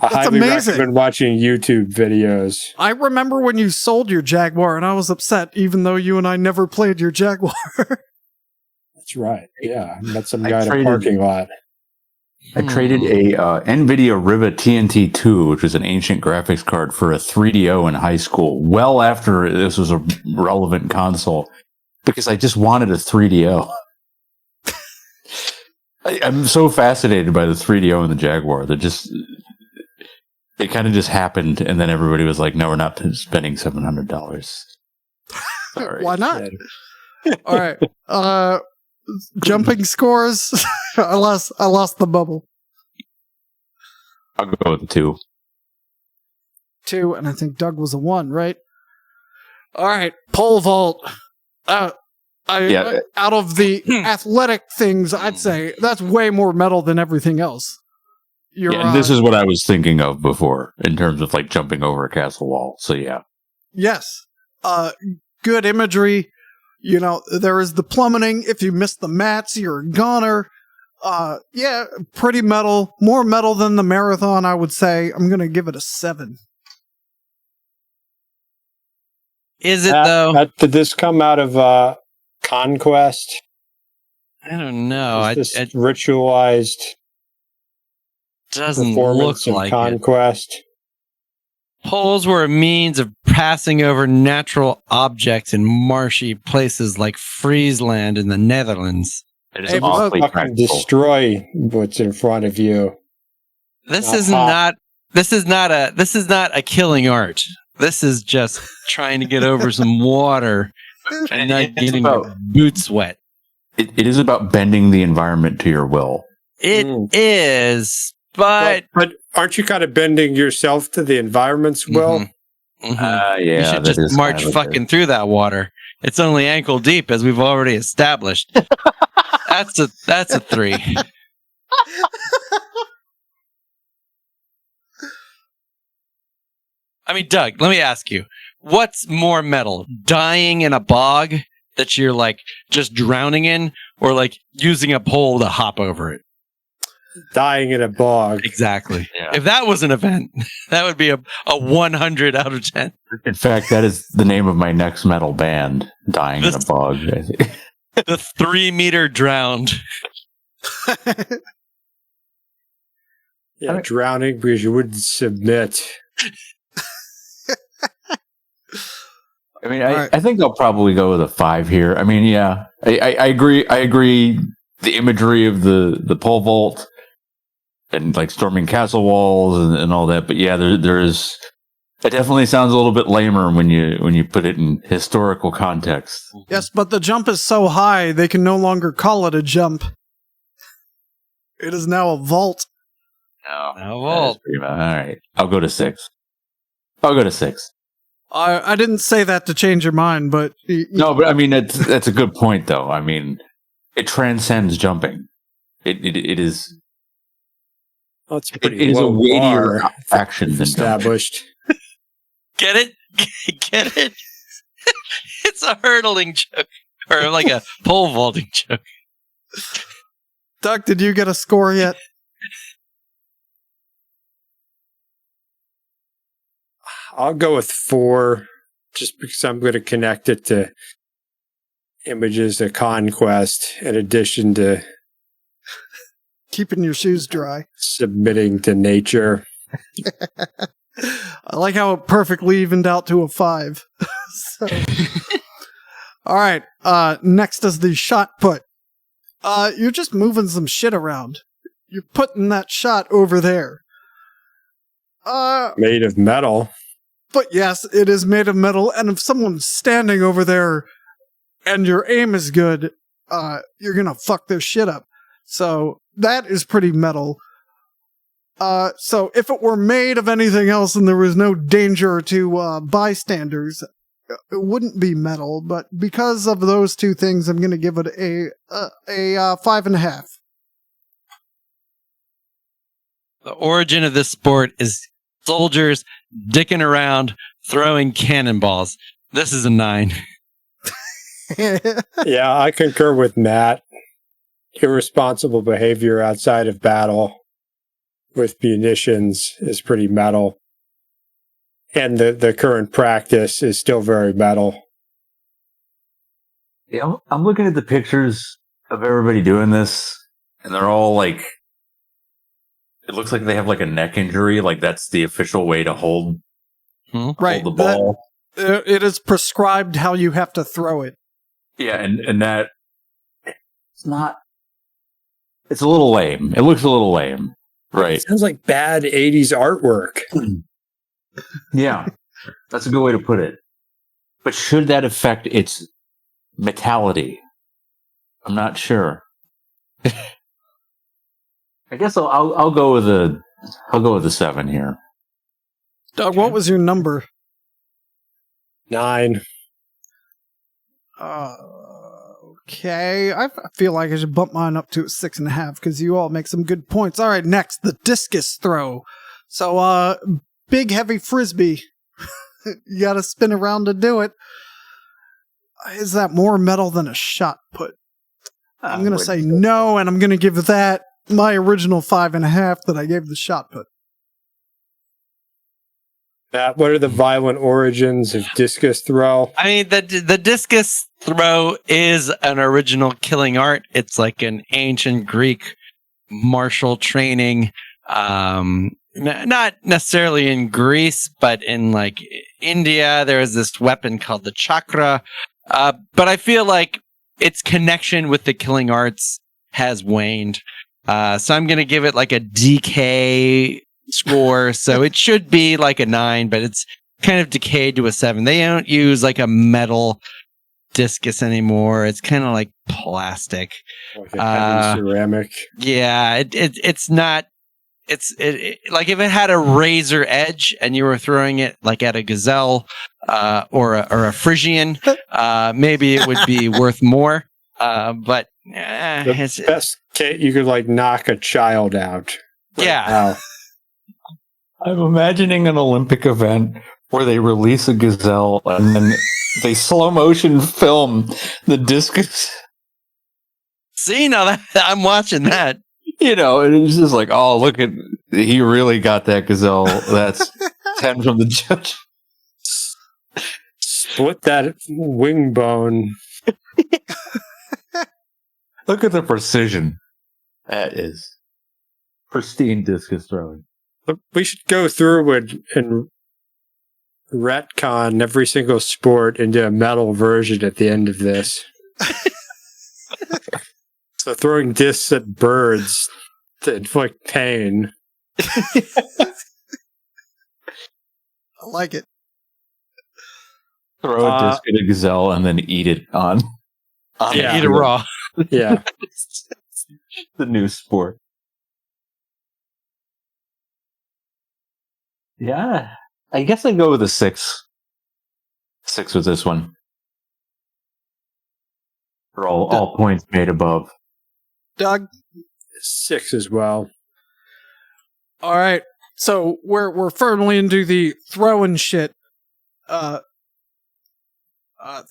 I That's highly amazing. recommend watching YouTube videos. I remember when you sold your Jaguar, and I was upset, even though you and I never played your Jaguar. That's right. Yeah. I met some I guy in a traded- parking lot. I traded a NVIDIA Riva TNT2, which was an ancient graphics card, for a 3DO in high school, well after this was a relevant console, because I just wanted a 3DO. I'm so fascinated by the 3DO and the Jaguar. It kind of just happened, and then everybody was like, "No, we're not spending $700." Sorry. Why not? All right. Jumping scores. I lost the bubble. I'll go with the 2. 2, and I think Doug was a 1, right? All right, pole vault. Out of the athletic things, I'd say that's way more metal than everything else. And this is what I was thinking of before, in terms of like jumping over a castle wall. So yeah. Yes. Good imagery. You know, there is the plummeting. If you miss the mats, you're a goner. Yeah, pretty metal. More metal than the Marathon, I would say. I'm going to give it a 7. Is it, though? Did this come out of Conquest? I don't know. Is It this ritualized doesn't look performance of like it. Conquest? Poles were a means of passing over natural objects in marshy places like Friesland in the Netherlands. It is Hey, awfully Fucking practical. destroy what's in front of you. This Not is hot. this is not a killing art. This is just trying to get over some water and not It's getting about- your boots wet. It is about bending the environment to your will. It is, but But aren't you kind of bending yourself to the environment's will? Mhm. Yeah, you should that just is march kind of fucking through that water. It's only ankle deep, as we've already established. That's a 3. I mean, Doug, let me ask you, what's more metal? Dying in a bog that you're like just drowning in, or like using a pole to hop over it? Dying in a bog. Exactly. Yeah. If that was an event, that would be a 100 out of 10. In fact, that is the name of my next metal band, Dying in a Bog. I think. The 3-meter drowned. Yeah, drowning because you wouldn't submit. I mean, All right. I think I'll probably go with a 5 here. I mean, yeah, I agree. I agree. The imagery of the pole vault and like storming castle walls and all that. But yeah, there is. It definitely sounds a little bit lamer when you put it in historical context. Yes, but the jump is so high, they can no longer call it a jump. It is now a vault. No, A that vault. is pretty bad. All right, I'll go to 6. I'll go to 6. I didn't say that to change your mind, but No, but I mean that's a good point, though. I mean, it transcends jumping. It is. That's a It pretty is a low weightier bar action than jumping. established. Get it? Get it? It's a hurdling joke. Or like a pole vaulting joke. Doug, did you get a score yet? I'll go with 4, just because I'm going to connect it to images of Conquest, in addition to Keeping your shoes dry. submitting to nature. I like how it perfectly evened out to a 5. So. All right. Next is the shot put. You're just moving some shit around. You're putting that shot over there. Made of metal. But yes, it is made of metal, and if someone's standing over there and your aim is good, you're gonna fuck their shit up. So that is pretty metal. So if it were made of anything else and there was no danger to bystanders, it wouldn't be metal. But because of those two things, I'm gonna give it a 5.5. The origin of this sport is soldiers dicking around, throwing cannonballs. This is a 9. Yeah, I concur with Matt. Irresponsible behavior outside of battle. with munitions is pretty metal. And the current practice is still very metal. Yeah, I'm looking at the pictures of everybody doing this, and they're all like, it looks like they have like a neck injury. Like that's the official way to hold Right. the ball. It is prescribed how you have to throw it. Yeah, and that it's not. It's a little lame. It looks a little lame, right? It sounds like bad 80s artwork. Yeah, that's a good way to put it. But should that affect its metality? I'm not sure. I guess I'll go with a 7 here. Doug, what was your number? 9. Okay, I feel like I should bump mine up to a 6.5 because you all make some good points. All right, next, the discus throw. So, big heavy frisbee. You got to spin around to do it. Is that more metal than a shot put? I'm going to say no, and I'm going to give that my original 5.5 that I gave the shot put. Matt, what are the violent origins of discus throw? I mean, the discus throw is an original killing art. It's like an ancient Greek martial training. Not necessarily in Greece, but in like India, there is this weapon called the chakra. But I feel like its connection with the killing arts has waned. So I'm going to give it like a DK score. So it should be like a 9, but it's kind of decayed to a 7. They don't use like a metal discus anymore. It's kind of like plastic. Like a heavy ceramic. Yeah, it's not. Like if it had a razor edge and you were throwing it like at a gazelle or a Frisian, maybe it would be worth more. But The best case, you could like knock a child out. Yeah. Wow. I'm imagining an Olympic event where they release a gazelle and then they slow motion film the discus. See, now that I'm watching that. You know, and it's just like, oh, look at, he really got that gazelle. That's 10 from the judge. Split that wing bone. Look at the precision. That is pristine discus throwing. Look, we should go through and retcon every single sport into a metal version at the end of this. So throwing discs at birds to inflict pain. I like it. Throw a disc at a gazelle and then eat it on Yeah. Eat it raw. Yeah. the new sport. Yeah, I guess I'd go with a 6. 6 with this one. For all points made above. Doug? 6 as well. All right. So we're firmly into the throwing shit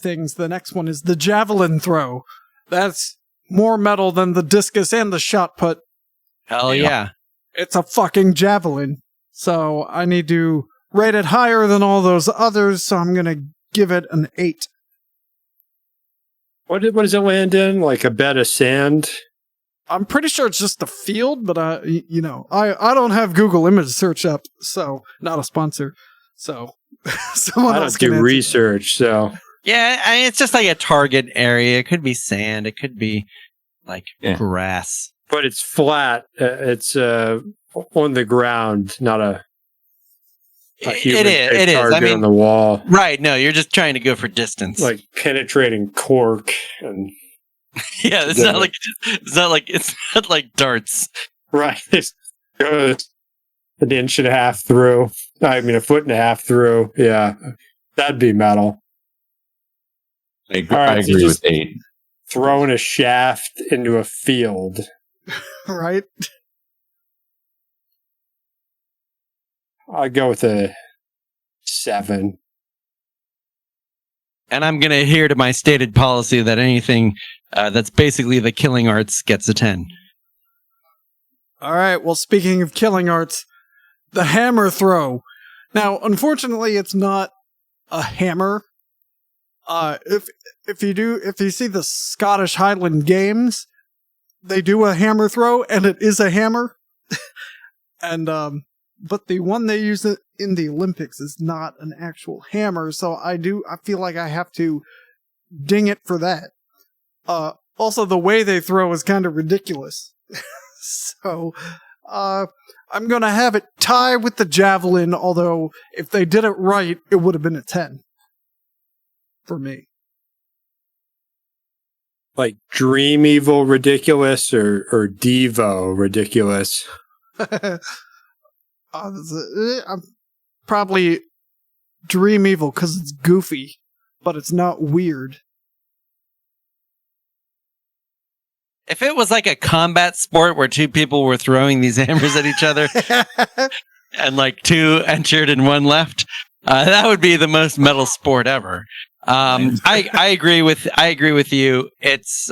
things. The next one is the javelin throw. That's more metal than the discus and the shot put. Hell yeah. It's a fucking javelin. So I need to rate it higher than all those others, so I'm going to give it an 8. What does it land in? Like a bed of sand? I'm pretty sure it's just a field, but I don't have Google image search up, so not a sponsor. So someone I else don't can do answer. research, so Yeah, I mean, it's just like a target area. It could be sand. It could be like grass. but it's flat. It's on the ground, not a human It is. target I mean, on the wall. right. No, you're just trying to go for distance. Like penetrating cork and yeah, it's not like darts. right. It goes an inch and a half through. I mean, a foot and a half through. Yeah, that'd be metal. I Alright, so agree just- with 8. Throwing a shaft into a field. Right? I'd go with a 7. And I'm going to adhere to my stated policy that anything that's basically the killing arts gets a 10. All right. Well, speaking of killing arts, the hammer throw. Now, unfortunately, it's not a hammer. If you see the Scottish Highland Games, they do a hammer throw, and it is a hammer. And but the one they use in the Olympics is not an actual hammer, so I feel like I have to ding it for that. Also, the way they throw is kind of ridiculous. So, I'm gonna have it tie with the javelin, although if they did it right, it would have been a 10. For me. Like Dream Evil ridiculous or Devo ridiculous? I'm probably Dream Evil because it's goofy, but it's not weird. If it was like a combat sport where two people were throwing these hammers at each other and like two entered and one left, that would be the most metal sport ever. I agree with you. It's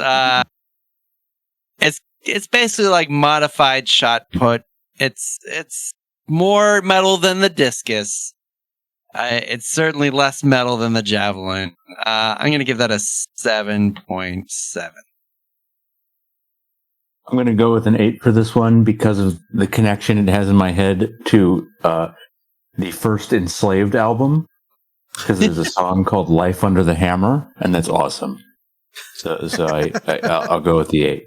basically like modified shot put. It's more metal than the discus. It's certainly less metal than the javelin. I'm going to give that a 7.7. I'm going to go with an 8 for this one because of the connection it has in my head to the first Enslaved album. Because there's a song called "Life Under the Hammer," and that's awesome. So I'll go with the 8.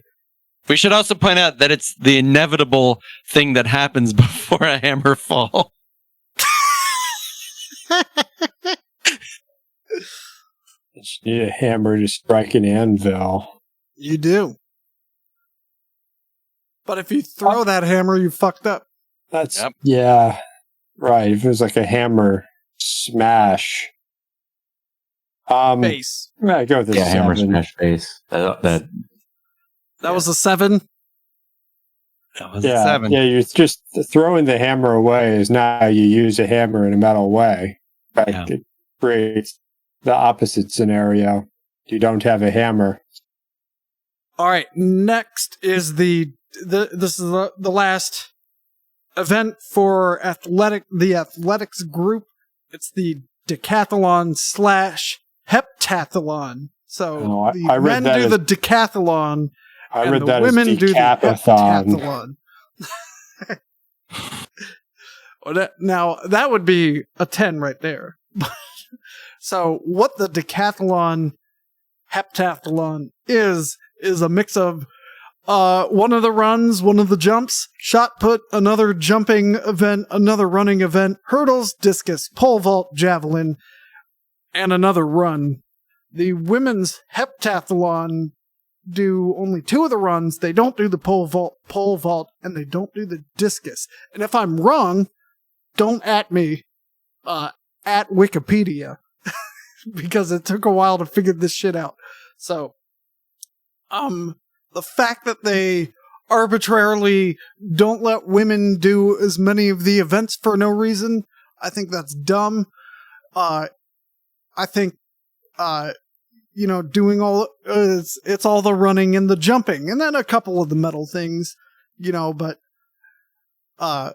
We should also point out that it's the inevitable thing that happens before a hammer fall. You need a hammer to strike an anvil. You do. But if you throw that hammer, you fucked up. Yeah, right. If it was like a hammer smash. Base. I go with the 7. Hammer smash base. That was a 7. That was a 7. Yeah, you're just throwing the hammer away is not how you use a hammer in a metal way. It creates the opposite scenario. You don't have a hammer. All right. Next is this is the last event for the athletics group. It's the decathlon / heptathlon. So the men do the decathlon. I read that women as do the decapathon. Now, that would be a 10 right there. So what the decathlon heptathlon is a mix of one of the runs, one of the jumps, shot put, another jumping event, another running event, hurdles, discus, pole vault, javelin, and another run. The women's heptathlon do only 2 of the runs. They don't do the pole vault, and they don't do the discus. And if I'm wrong, don't at me at Wikipedia because it took a while to figure this shit out. So, the fact that they arbitrarily don't let women do as many of the events for no reason, I think that's dumb. I think, doing all, it's all the running and the jumping, and then a couple of the metal things, but the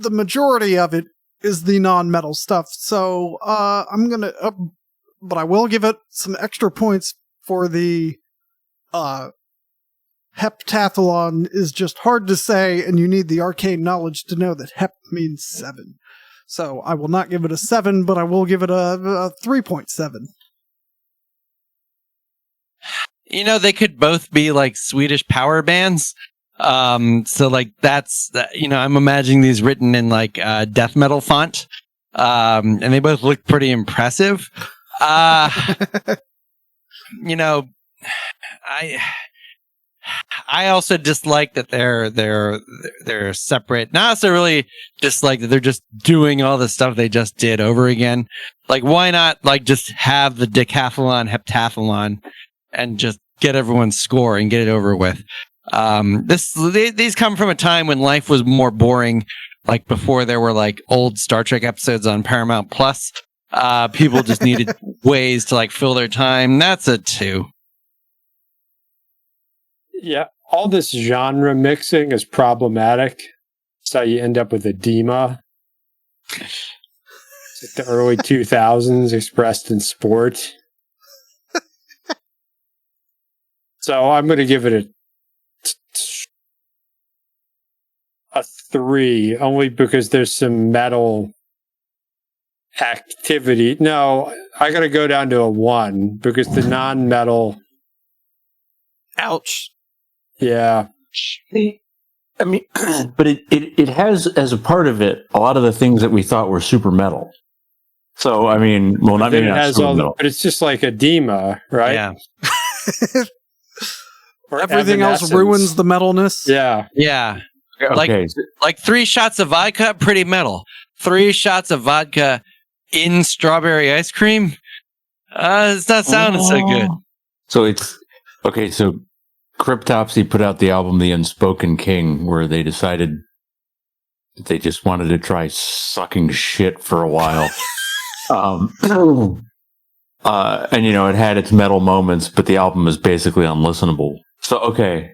majority of it is the non-metal stuff. So, but I will give it some extra points for the, heptathlon is just hard to say, and you need the arcane knowledge to know that hep means 7. So I will not give it a 7, but I will give it a 3.7. They could both be like Swedish power bands. So like I'm imagining these written in like death metal font. And they both look pretty impressive. I also dislike that they're separate. Not also really dislike that they're just doing all the stuff they just did over again. Like, why not like just have the decathlon, heptathlon, and just get everyone's score and get it over with? These come from a time when life was more boring, like before there were like old Star Trek episodes on Paramount Plus. People just needed ways to like fill their time. That's a 2. Yeah, all this genre mixing is problematic. So you end up with edema. It's like the early 2000s expressed in sport. So I'm going to give it a 3, only because there's some metal activity. No, I got to go down to a 1 because the non-metal. Ouch. Yeah. I mean, but it has as a part of it a lot of the things that we thought were super metal. So I mean, well, not maybe it not has super all metal. but it's just like edema, right? Yeah. Or Everything else evanescence. ruins the metalness. Yeah. Yeah. Okay. Like 3 shots of vodka, pretty metal. 3 shots of vodka in strawberry ice cream? It's not sounding so good. So it's okay. So Cryptopsy put out the album "The Unspoken King," where they decided that they just wanted to try sucking shit for a while. And it had its metal moments, but the album is basically unlistenable. So okay,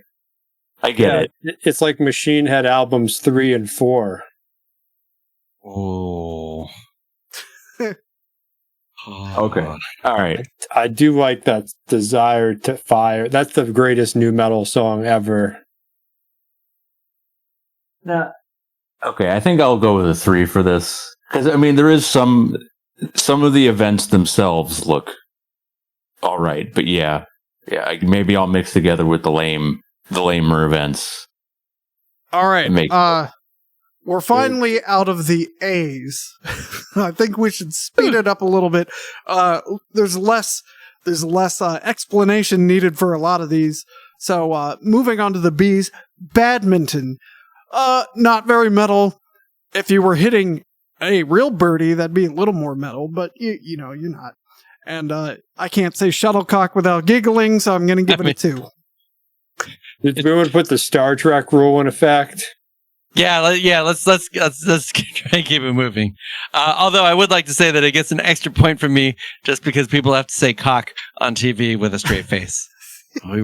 I get it. It's like Machine Head albums 3 and 4. Oh. Okay, all right. I do like that Desire to Fire. That's the greatest new metal song ever. Okay, I think I'll go with a 3 for this because I mean there is some of the events themselves look all right, but yeah, maybe I'll mix together with the lamer events. All right. We're finally out of the A's. I think we should speed it up a little bit. There's less explanation needed for a lot of these. So moving on to the B's, badminton. Not very metal. If you were hitting a real birdie, that'd be a little more metal, but you're not. And I can't say shuttlecock without giggling, so I'm going to give it a 2. Did we want to put the Star Trek rule in effect? Yeah. Let's try and keep it moving. Although I would like to say that it gets an extra point from me just because people have to say cock on TV with a straight face. He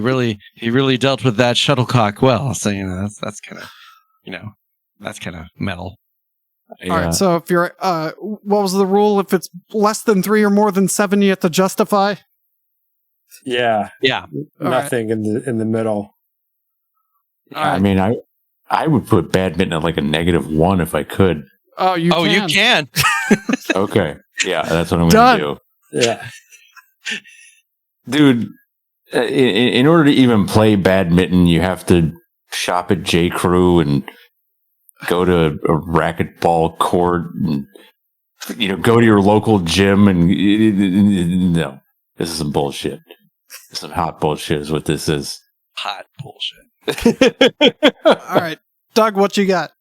really dealt with that shuttlecock well. So that's kind of metal. All right, so if you're, what was the rule? If it's less than 3 or more than 7, you have to justify? Yeah. Yeah. Nothing in the middle. I mean, I would put badminton at like a -1 if I could. Oh, you can. Okay. Yeah, that's what I'm going to do. Yeah. Dude, in order to even play badminton, you have to shop at J. Crew and go to a racquetball court and go to your local gym and no, this is some bullshit. Some hot bullshit is what this is. Hot bullshit. All right, Doug, what you got?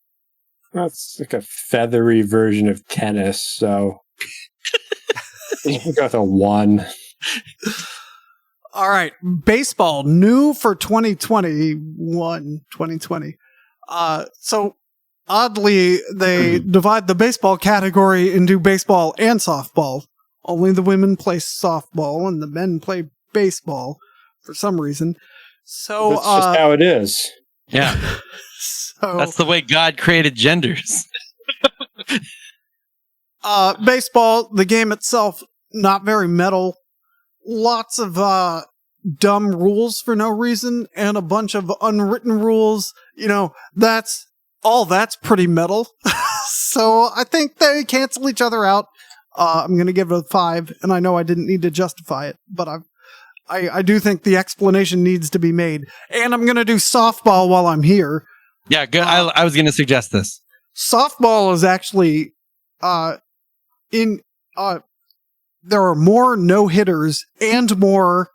That's like a feathery version of tennis, so you go with a 1. All right, baseball, new for 2020. So oddly, they divide the baseball category into baseball and softball. Only the women play softball and the men play baseball for some reason. So that's just how it is. Yeah. So that's the way God created genders. Baseball, the game itself, not very metal. Lots of dumb rules for no reason and a bunch of unwritten rules. That's pretty metal. So I think they cancel each other out. I'm going to give it a 5, and I know I didn't need to justify it, but I do think the explanation needs to be made. And I'm going to do softball while I'm here. Yeah, good. I was going to suggest this. Softball is actually there are more no-hitters and more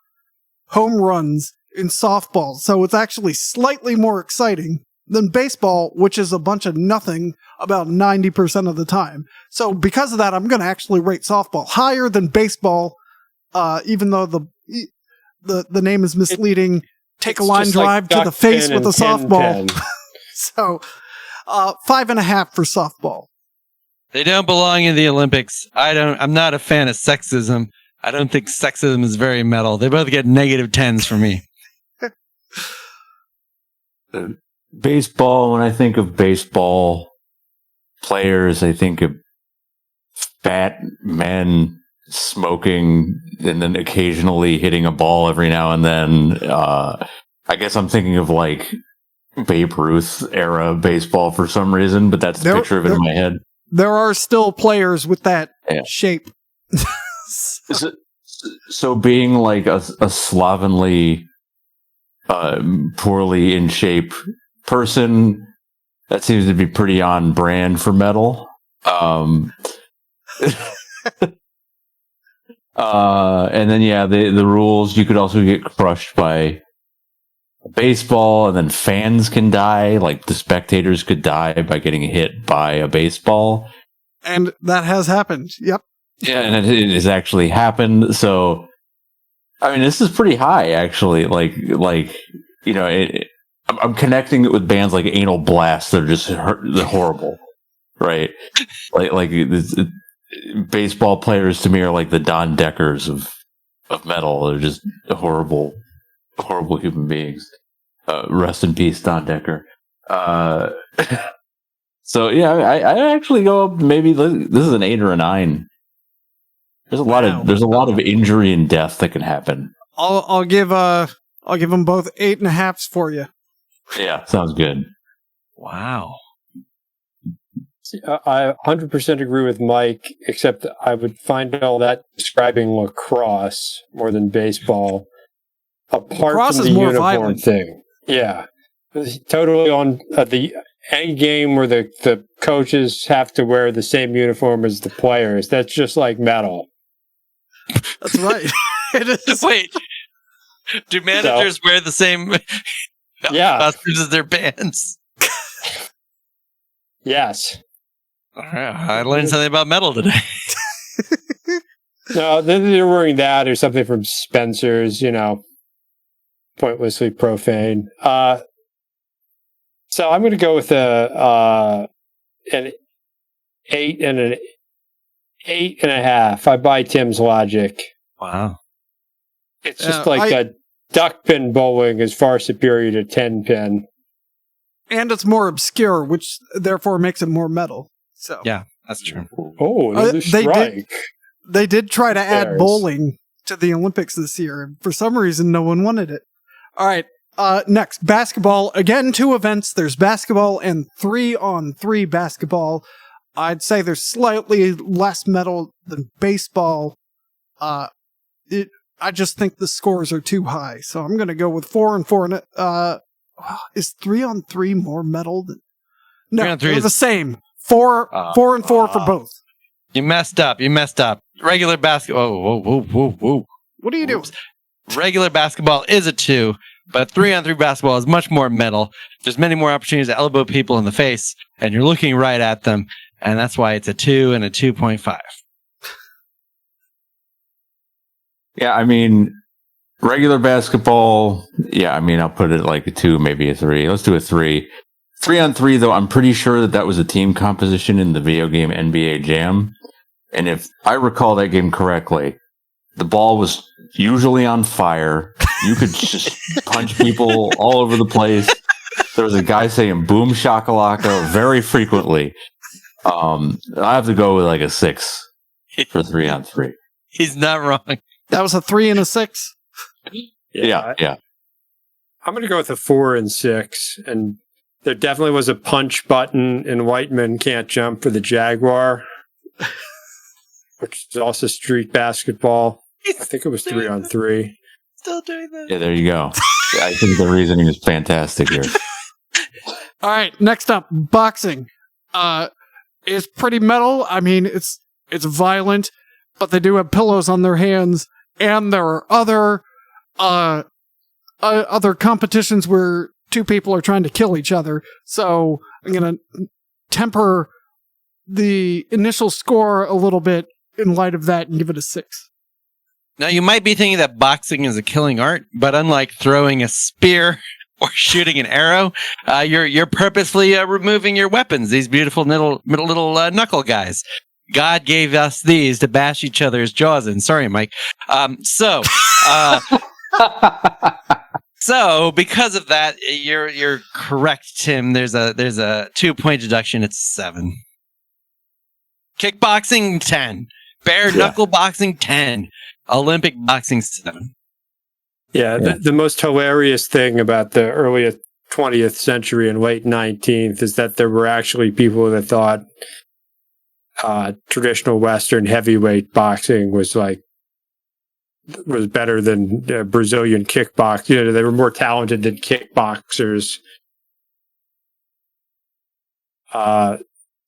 home runs in softball, so it's actually slightly more exciting than baseball, which is a bunch of nothing about 90% of the time. So because of that, I'm going to actually rate softball higher than baseball, even though the name is misleading. Take a line drive to the face with a softball. So 5.5 for softball. They don't belong in the Olympics. I'm not a fan of sexism. I don't think sexism is very metal. They both get -10s for me. Baseball, when I think of baseball players, I think of fat men smoking and then occasionally hitting a ball every now and then. I guess I'm thinking of like Babe Ruth era baseball for some reason, but that's the picture of it in my head. There are still players with that shape. So being like a slovenly, poorly in shape person, that seems to be pretty on brand for metal. And then the rules, you could also get crushed by a baseball, and then fans can die, like the spectators could die by getting hit by a baseball. And that has happened. Yep. Yeah, and it has actually happened. So, I mean, this is pretty high, actually. Like you know, I'm connecting it with bands like Anal Blast. They're just they're horrible, right? Baseball players to me are like the Don Deckers of metal. They're just horrible human beings. Rest in peace, Don Decker. So yeah, I actually go up. Maybe this is an 8 or a 9. There's a lot of injury and death that can happen. I'll give them both 8.5s for you. Yeah, sounds good. Wow. I 100% agree with Mike, except I would find all that describing lacrosse more than baseball. Apart lacrosse from is the more uniform violent. thing. Yeah. Totally on any game where the coaches have to wear the same uniform as the players. That's just like metal. That's right. It is. Wait. Do managers wear the same costumes as their bands? Yes. All right, I learned something about metal today. No, they're wearing that or something from Spencer's, pointlessly profane. So I'm going to go with an 8 and an 8.5. I buy Tim's logic. Wow. It's just a duck pin bowling is far superior to 10 pin. And it's more obscure, which therefore makes it more metal. So yeah, that's true. Oh, another strike. They did try to add bowling to the Olympics this year, and for some reason, no one wanted it. All right, next, basketball. Again, 2 events. There's basketball and 3-on-3 basketball. I'd say there's slightly less metal than baseball. I just think the scores are too high, so I'm going to go with 4 and 4. Is 3-on-3 more metal than? No, they're the same. 4 and 4 for both. You messed up. Regular basketball. Whoa. What are you doing? Regular basketball is a 2, but 3-on-3 basketball is much more metal. There's many more opportunities to elbow people in the face, and you're looking right at them, and that's why it's a 2 and a 2.5. Yeah, I mean, regular basketball, I'll put it like a 2, maybe a 3. Let's do a 3. 3-on-3, though, I'm pretty sure that was a team composition in the video game NBA Jam. And if I recall that game correctly, the ball was usually on fire. You could just punch people all over the place. There was a guy saying boom shakalaka very frequently. I have to go with like a 6 for 3-on-3. He's not wrong. That was a 3 and a 6. Yeah. I'm going to go with a 4 and 6. And there definitely was a punch button in White Men Can't Jump for the Jaguar, which is also street basketball. I think it was 3-on-3. Still doing that. Yeah, there you go. I think the reasoning is fantastic here. All right, next up, boxing. It's pretty metal. I mean, it's violent, but they do have pillows on their hands, and there are other competitions where 2 people are trying to kill each other. So I'm going to temper the initial score a little bit in light of that and give it a 6. Now, you might be thinking that boxing is a killing art, but unlike throwing a spear or shooting an arrow, you're purposely removing your weapons, these beautiful little knuckle guys. God gave us these to bash each other's jaws in. Sorry, Mike. So So because of that, you're correct, Tim. There's a 2-point deduction. It's 7. Kickboxing 10. Bare knuckle boxing 10. Olympic boxing 7. Yeah, the most hilarious thing about the early 20th century and late 19th is that there were actually people that thought traditional Western heavyweight boxing was better than Brazilian kickboxing. You know, they were more talented than kickboxers.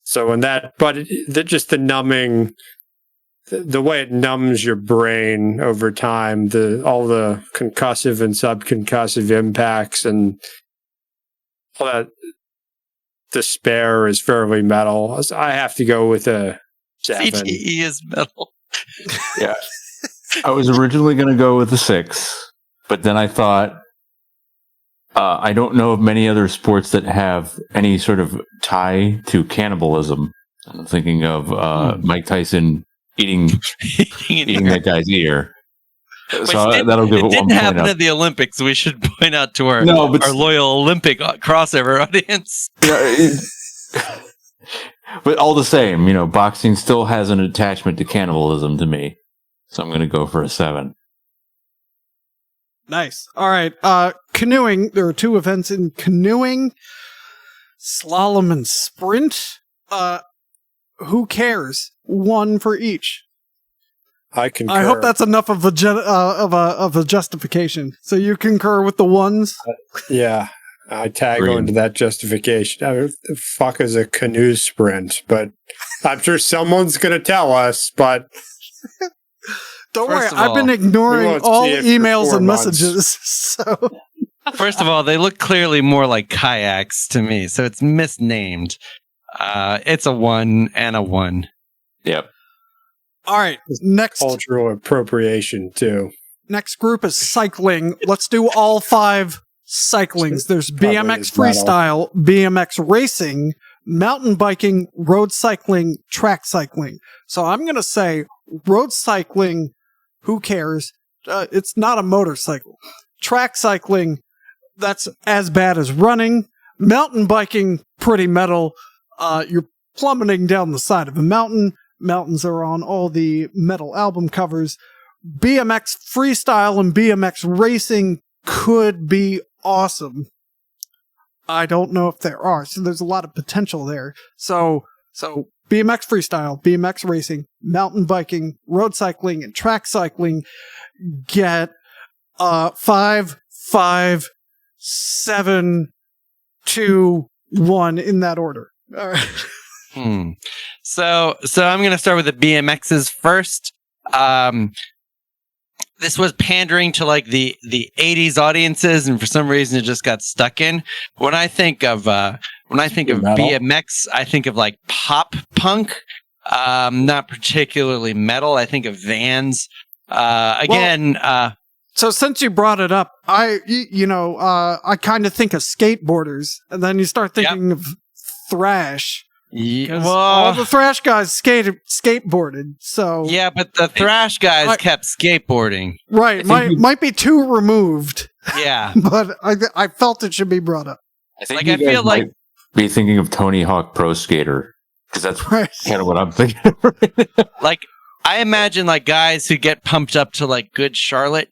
So in that, but just the numbing, the way it numbs your brain over time, all the concussive and subconcussive impacts and all that despair is fairly metal. I have to go with a 7. CTE is metal. Yeah. I was originally going to go with a 6, but then I thought, I don't know of many other sports that have any sort of tie to cannibalism. I'm thinking of Mike Tyson eating that guy's ear. That'll give it 1 point. It didn't happen at the Olympics. We should point out to our loyal Olympic crossover audience. But all the same, you know, boxing still has an attachment to cannibalism to me. So I'm going to go for a 7. Nice. All right. Canoeing. There are 2 events in canoeing. Slalom and sprint. Who cares? 1 for each. I concur. I hope that's enough of a justification. So you concur with the 1s? Yeah. I tag on to that justification. I mean, the fuck is a canoe sprint? But I'm sure someone's going to tell us, but... Don't worry, I've been ignoring all emails and messages. So, first of all, they look clearly more like kayaks to me, so it's misnamed. It's a 1 and a 1. Yep. All right, next cultural appropriation too. Next group is cycling. Let's do all 5 cyclings. There's BMX freestyle, BMX racing, mountain biking, road cycling, track cycling. So I'm going to say road cycling. Who cares? It's not a motorcycle. Track cycling, that's as bad as running. Mountain biking, pretty metal. You're plummeting down the side of a mountain. Mountains are on all the metal album covers. BMX freestyle and BMX racing could be awesome. I don't know if there are. So there's a lot of potential there. So BMX freestyle, BMX racing, mountain biking, road cycling, and track cycling get 5, 5, 7, 2, 1 in that order. All right. So I'm going to start with the BMXs first. This was pandering to like the 80s audiences, and for some reason it just got stuck in. When I think of BMX, I think of like pop punk, not particularly metal. I think of Vans. So since you brought it up, I kind of think of skateboarders, and then you start thinking of thrash. All the thrash guys skateboarded. So yeah, but the thrash guys kept skateboarding. Right, might be too removed. Yeah, but I felt it should be brought up. I feel like be thinking of Tony Hawk Pro Skater, because that's kind of what I'm thinking. Like I imagine like guys who get pumped up to like Good Charlotte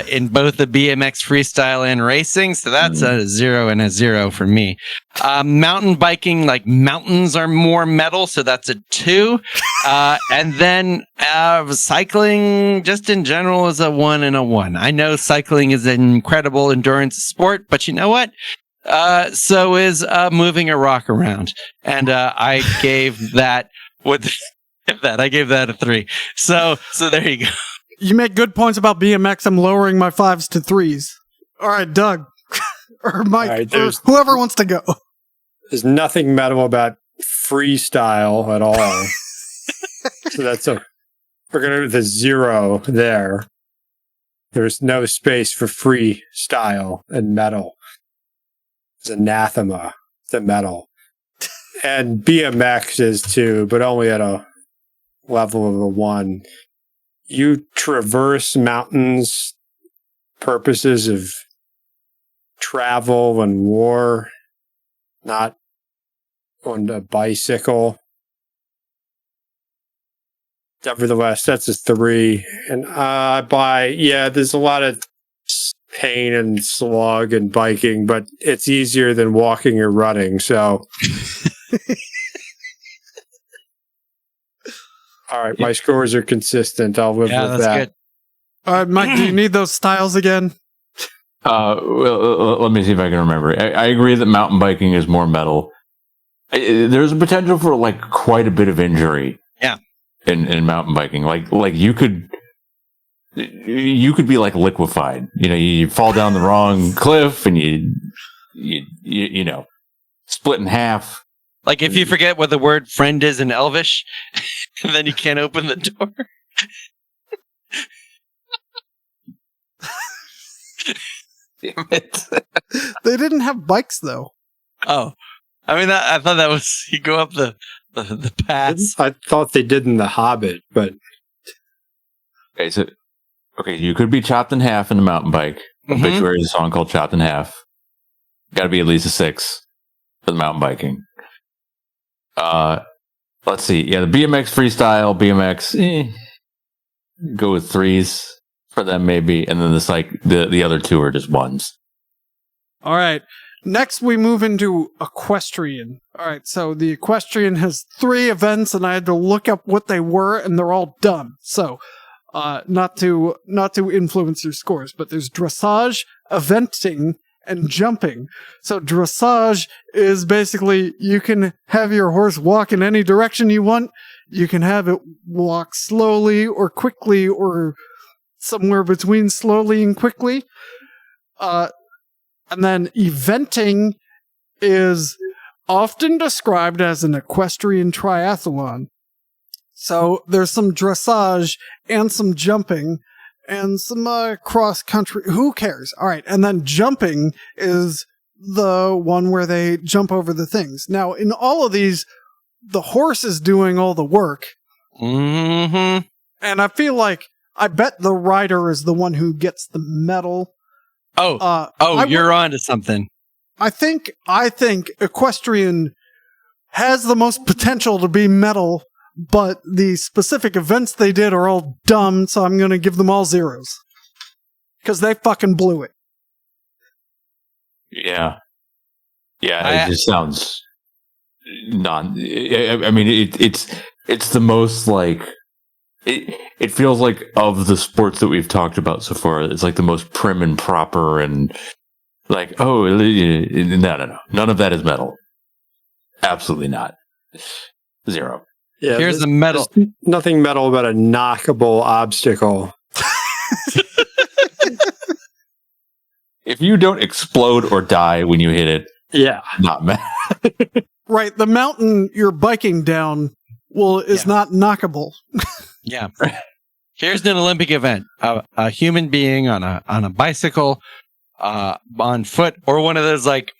in both the BMX freestyle and racing. So that's a 0 and a 0 for me. Mountain biking, like mountains are more metal. So that's a 2. And then cycling just in general is a 1 and a 1. I know cycling is an incredible endurance sport, but you know what? So is moving a rock around. And I gave that a 3. So there you go. You make good points about BMX. I'm lowering my 5s to 3s. All right, Doug or Mike, or whoever wants to go. There's nothing metal about freestyle at all. So we're going to do the 0 there. There's no space for freestyle and metal. It's anathema to metal. And BMX is too, but only at a level of a 1. You traverse mountains purposes of travel and war, not on a bicycle. Nevertheless, that's a 3. And there's a lot of pain and slog and biking, but it's easier than walking or running. So, all right, my scores are consistent. I'll live with that. Good. All right, Mike, do you need those styles again? Well, let me see if I can remember. I agree that mountain biking is more metal. There's a potential for like quite a bit of injury. Yeah. In mountain biking, like you could be like liquefied. You fall down the wrong cliff and you know split in half. Like if you forget what the word friend is in Elvish, and then you can't open the door. Damn it. They didn't have bikes, though. Oh, I mean, I thought that was you go up the paths. I thought they did in The Hobbit, but Okay, you could be chopped in half in a mountain bike. Obituary is a song called "Chopped in Half." Got to be at least a 6 for the mountain biking. Let's see. Yeah, the BMX freestyle, BMX. Go with 3s for them maybe, and then the other 2 are just 1s. All right. Next, we move into equestrian. All right, so the equestrian has 3 events, and I had to look up what they were, and they're all done. So, not to influence your scores, but there's dressage, eventing, and jumping. So dressage is basically you can have your horse walk in any direction you want. You can have it walk slowly or quickly or somewhere between slowly and quickly. And then eventing is often described as an equestrian triathlon. So there's some dressage and some jumping and some cross country. Who cares? All right. And then jumping is the one where they jump over the things. Now, in all of these, the horse is doing all the work. Mm-hmm. And I feel like I bet the rider is the one who gets the medal. You're on to something. I think equestrian has the most potential to be metal, but the specific events they did are all dumb, so I'm going to give them all 0s. Because they fucking blew it. Yeah. Yeah, it just sounds I mean, it's the most like... It feels like of the sports that we've talked about so far, it's like the most prim and proper and like, no. None of that is metal. Absolutely not. 0. yeah, Here's the metal. There's nothing metal about a knockable obstacle. If you don't explode or die when you hit it, Yeah. not metal. Right, the mountain you're biking down is not knockable. Yeah. Here's an Olympic event: a human being on a bicycle, on foot, or one of those like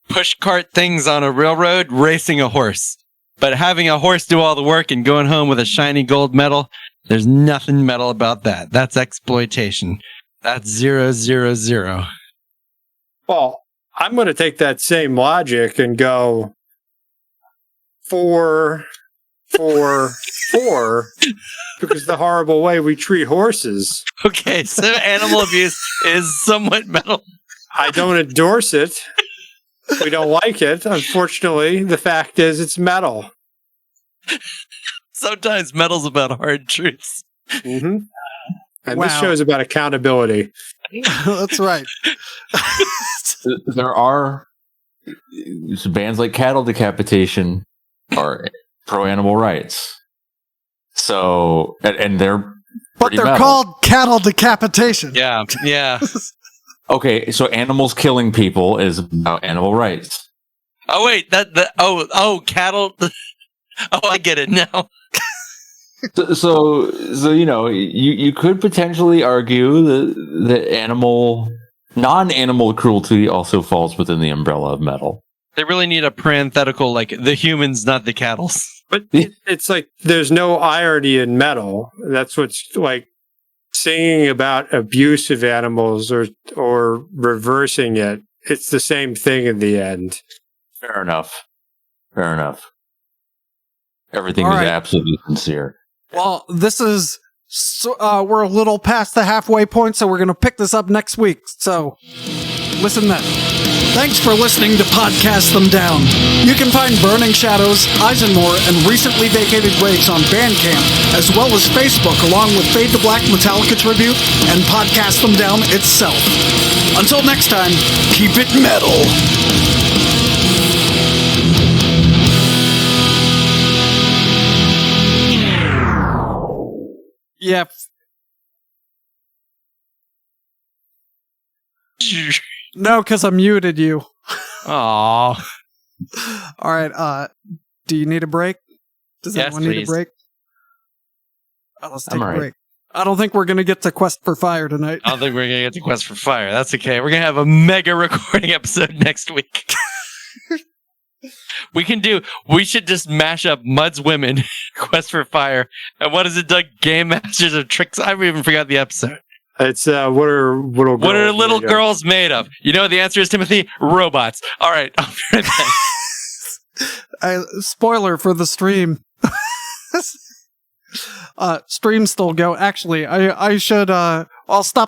push cart things on a railroad, racing a horse. But having a horse do all the work and going home with a shiny gold medal, there's nothing metal about that. That's exploitation. That's 0, 0, 0. Well, I'm going to take that same logic and go 4, 4, 4, because the horrible way we treat horses. Okay, so animal abuse is somewhat metal. I don't endorse it. We don't like it. Unfortunately, the fact is it's metal. Sometimes metal's about hard truths. Mm-hmm. And Wow. this show is about accountability. That's right. There are bands like Cattle Decapitation are pro-animal rights. So, and they're But pretty they're metal. called cattle decapitation. Yeah, yeah. Okay, so animals killing people is about animal rights. Oh wait, cattle. Oh, I get it now. So you could potentially argue that non-animal cruelty also falls within the umbrella of metal. They really need a parenthetical, like the humans, not the cattle. But it's like there's no irony in metal. That's what's like singing about abuse of animals or reversing it it's the same thing in the end. Fair enough. Everything All is right. absolutely sincere. Well, this is we're a little past the halfway point, so we're going to pick this up next week. So listen then. Thanks for listening to Podcast Them Down. You can find Burning Shadows, ISENMOR, and recently vacated raves on Bandcamp, as well as Facebook, along with Fade to Black Metallica Tribute and Podcast Them Down itself. Until next time, keep it metal. Yeah. No, because I muted you. Aw. All right. Do you need a break? Does Yes, anyone need a please. break? Let's take I'm a all right. break. I don't think we're going to get to Quest for Fire tonight. I don't think we're going to get to Quest for Fire. That's okay. We're going to have a mega recording episode next week. We should just mash up Mud's Women, Quest for Fire, and what is it, Doug? Game Masters of Tricks? I even forgot the episode. It's what are little girls What are little made of? girls made of? You know what the answer is, Timothy? Robots. All right. I'll be right back. Spoiler for the stream. Stream still go. Actually, I should. I'll stop.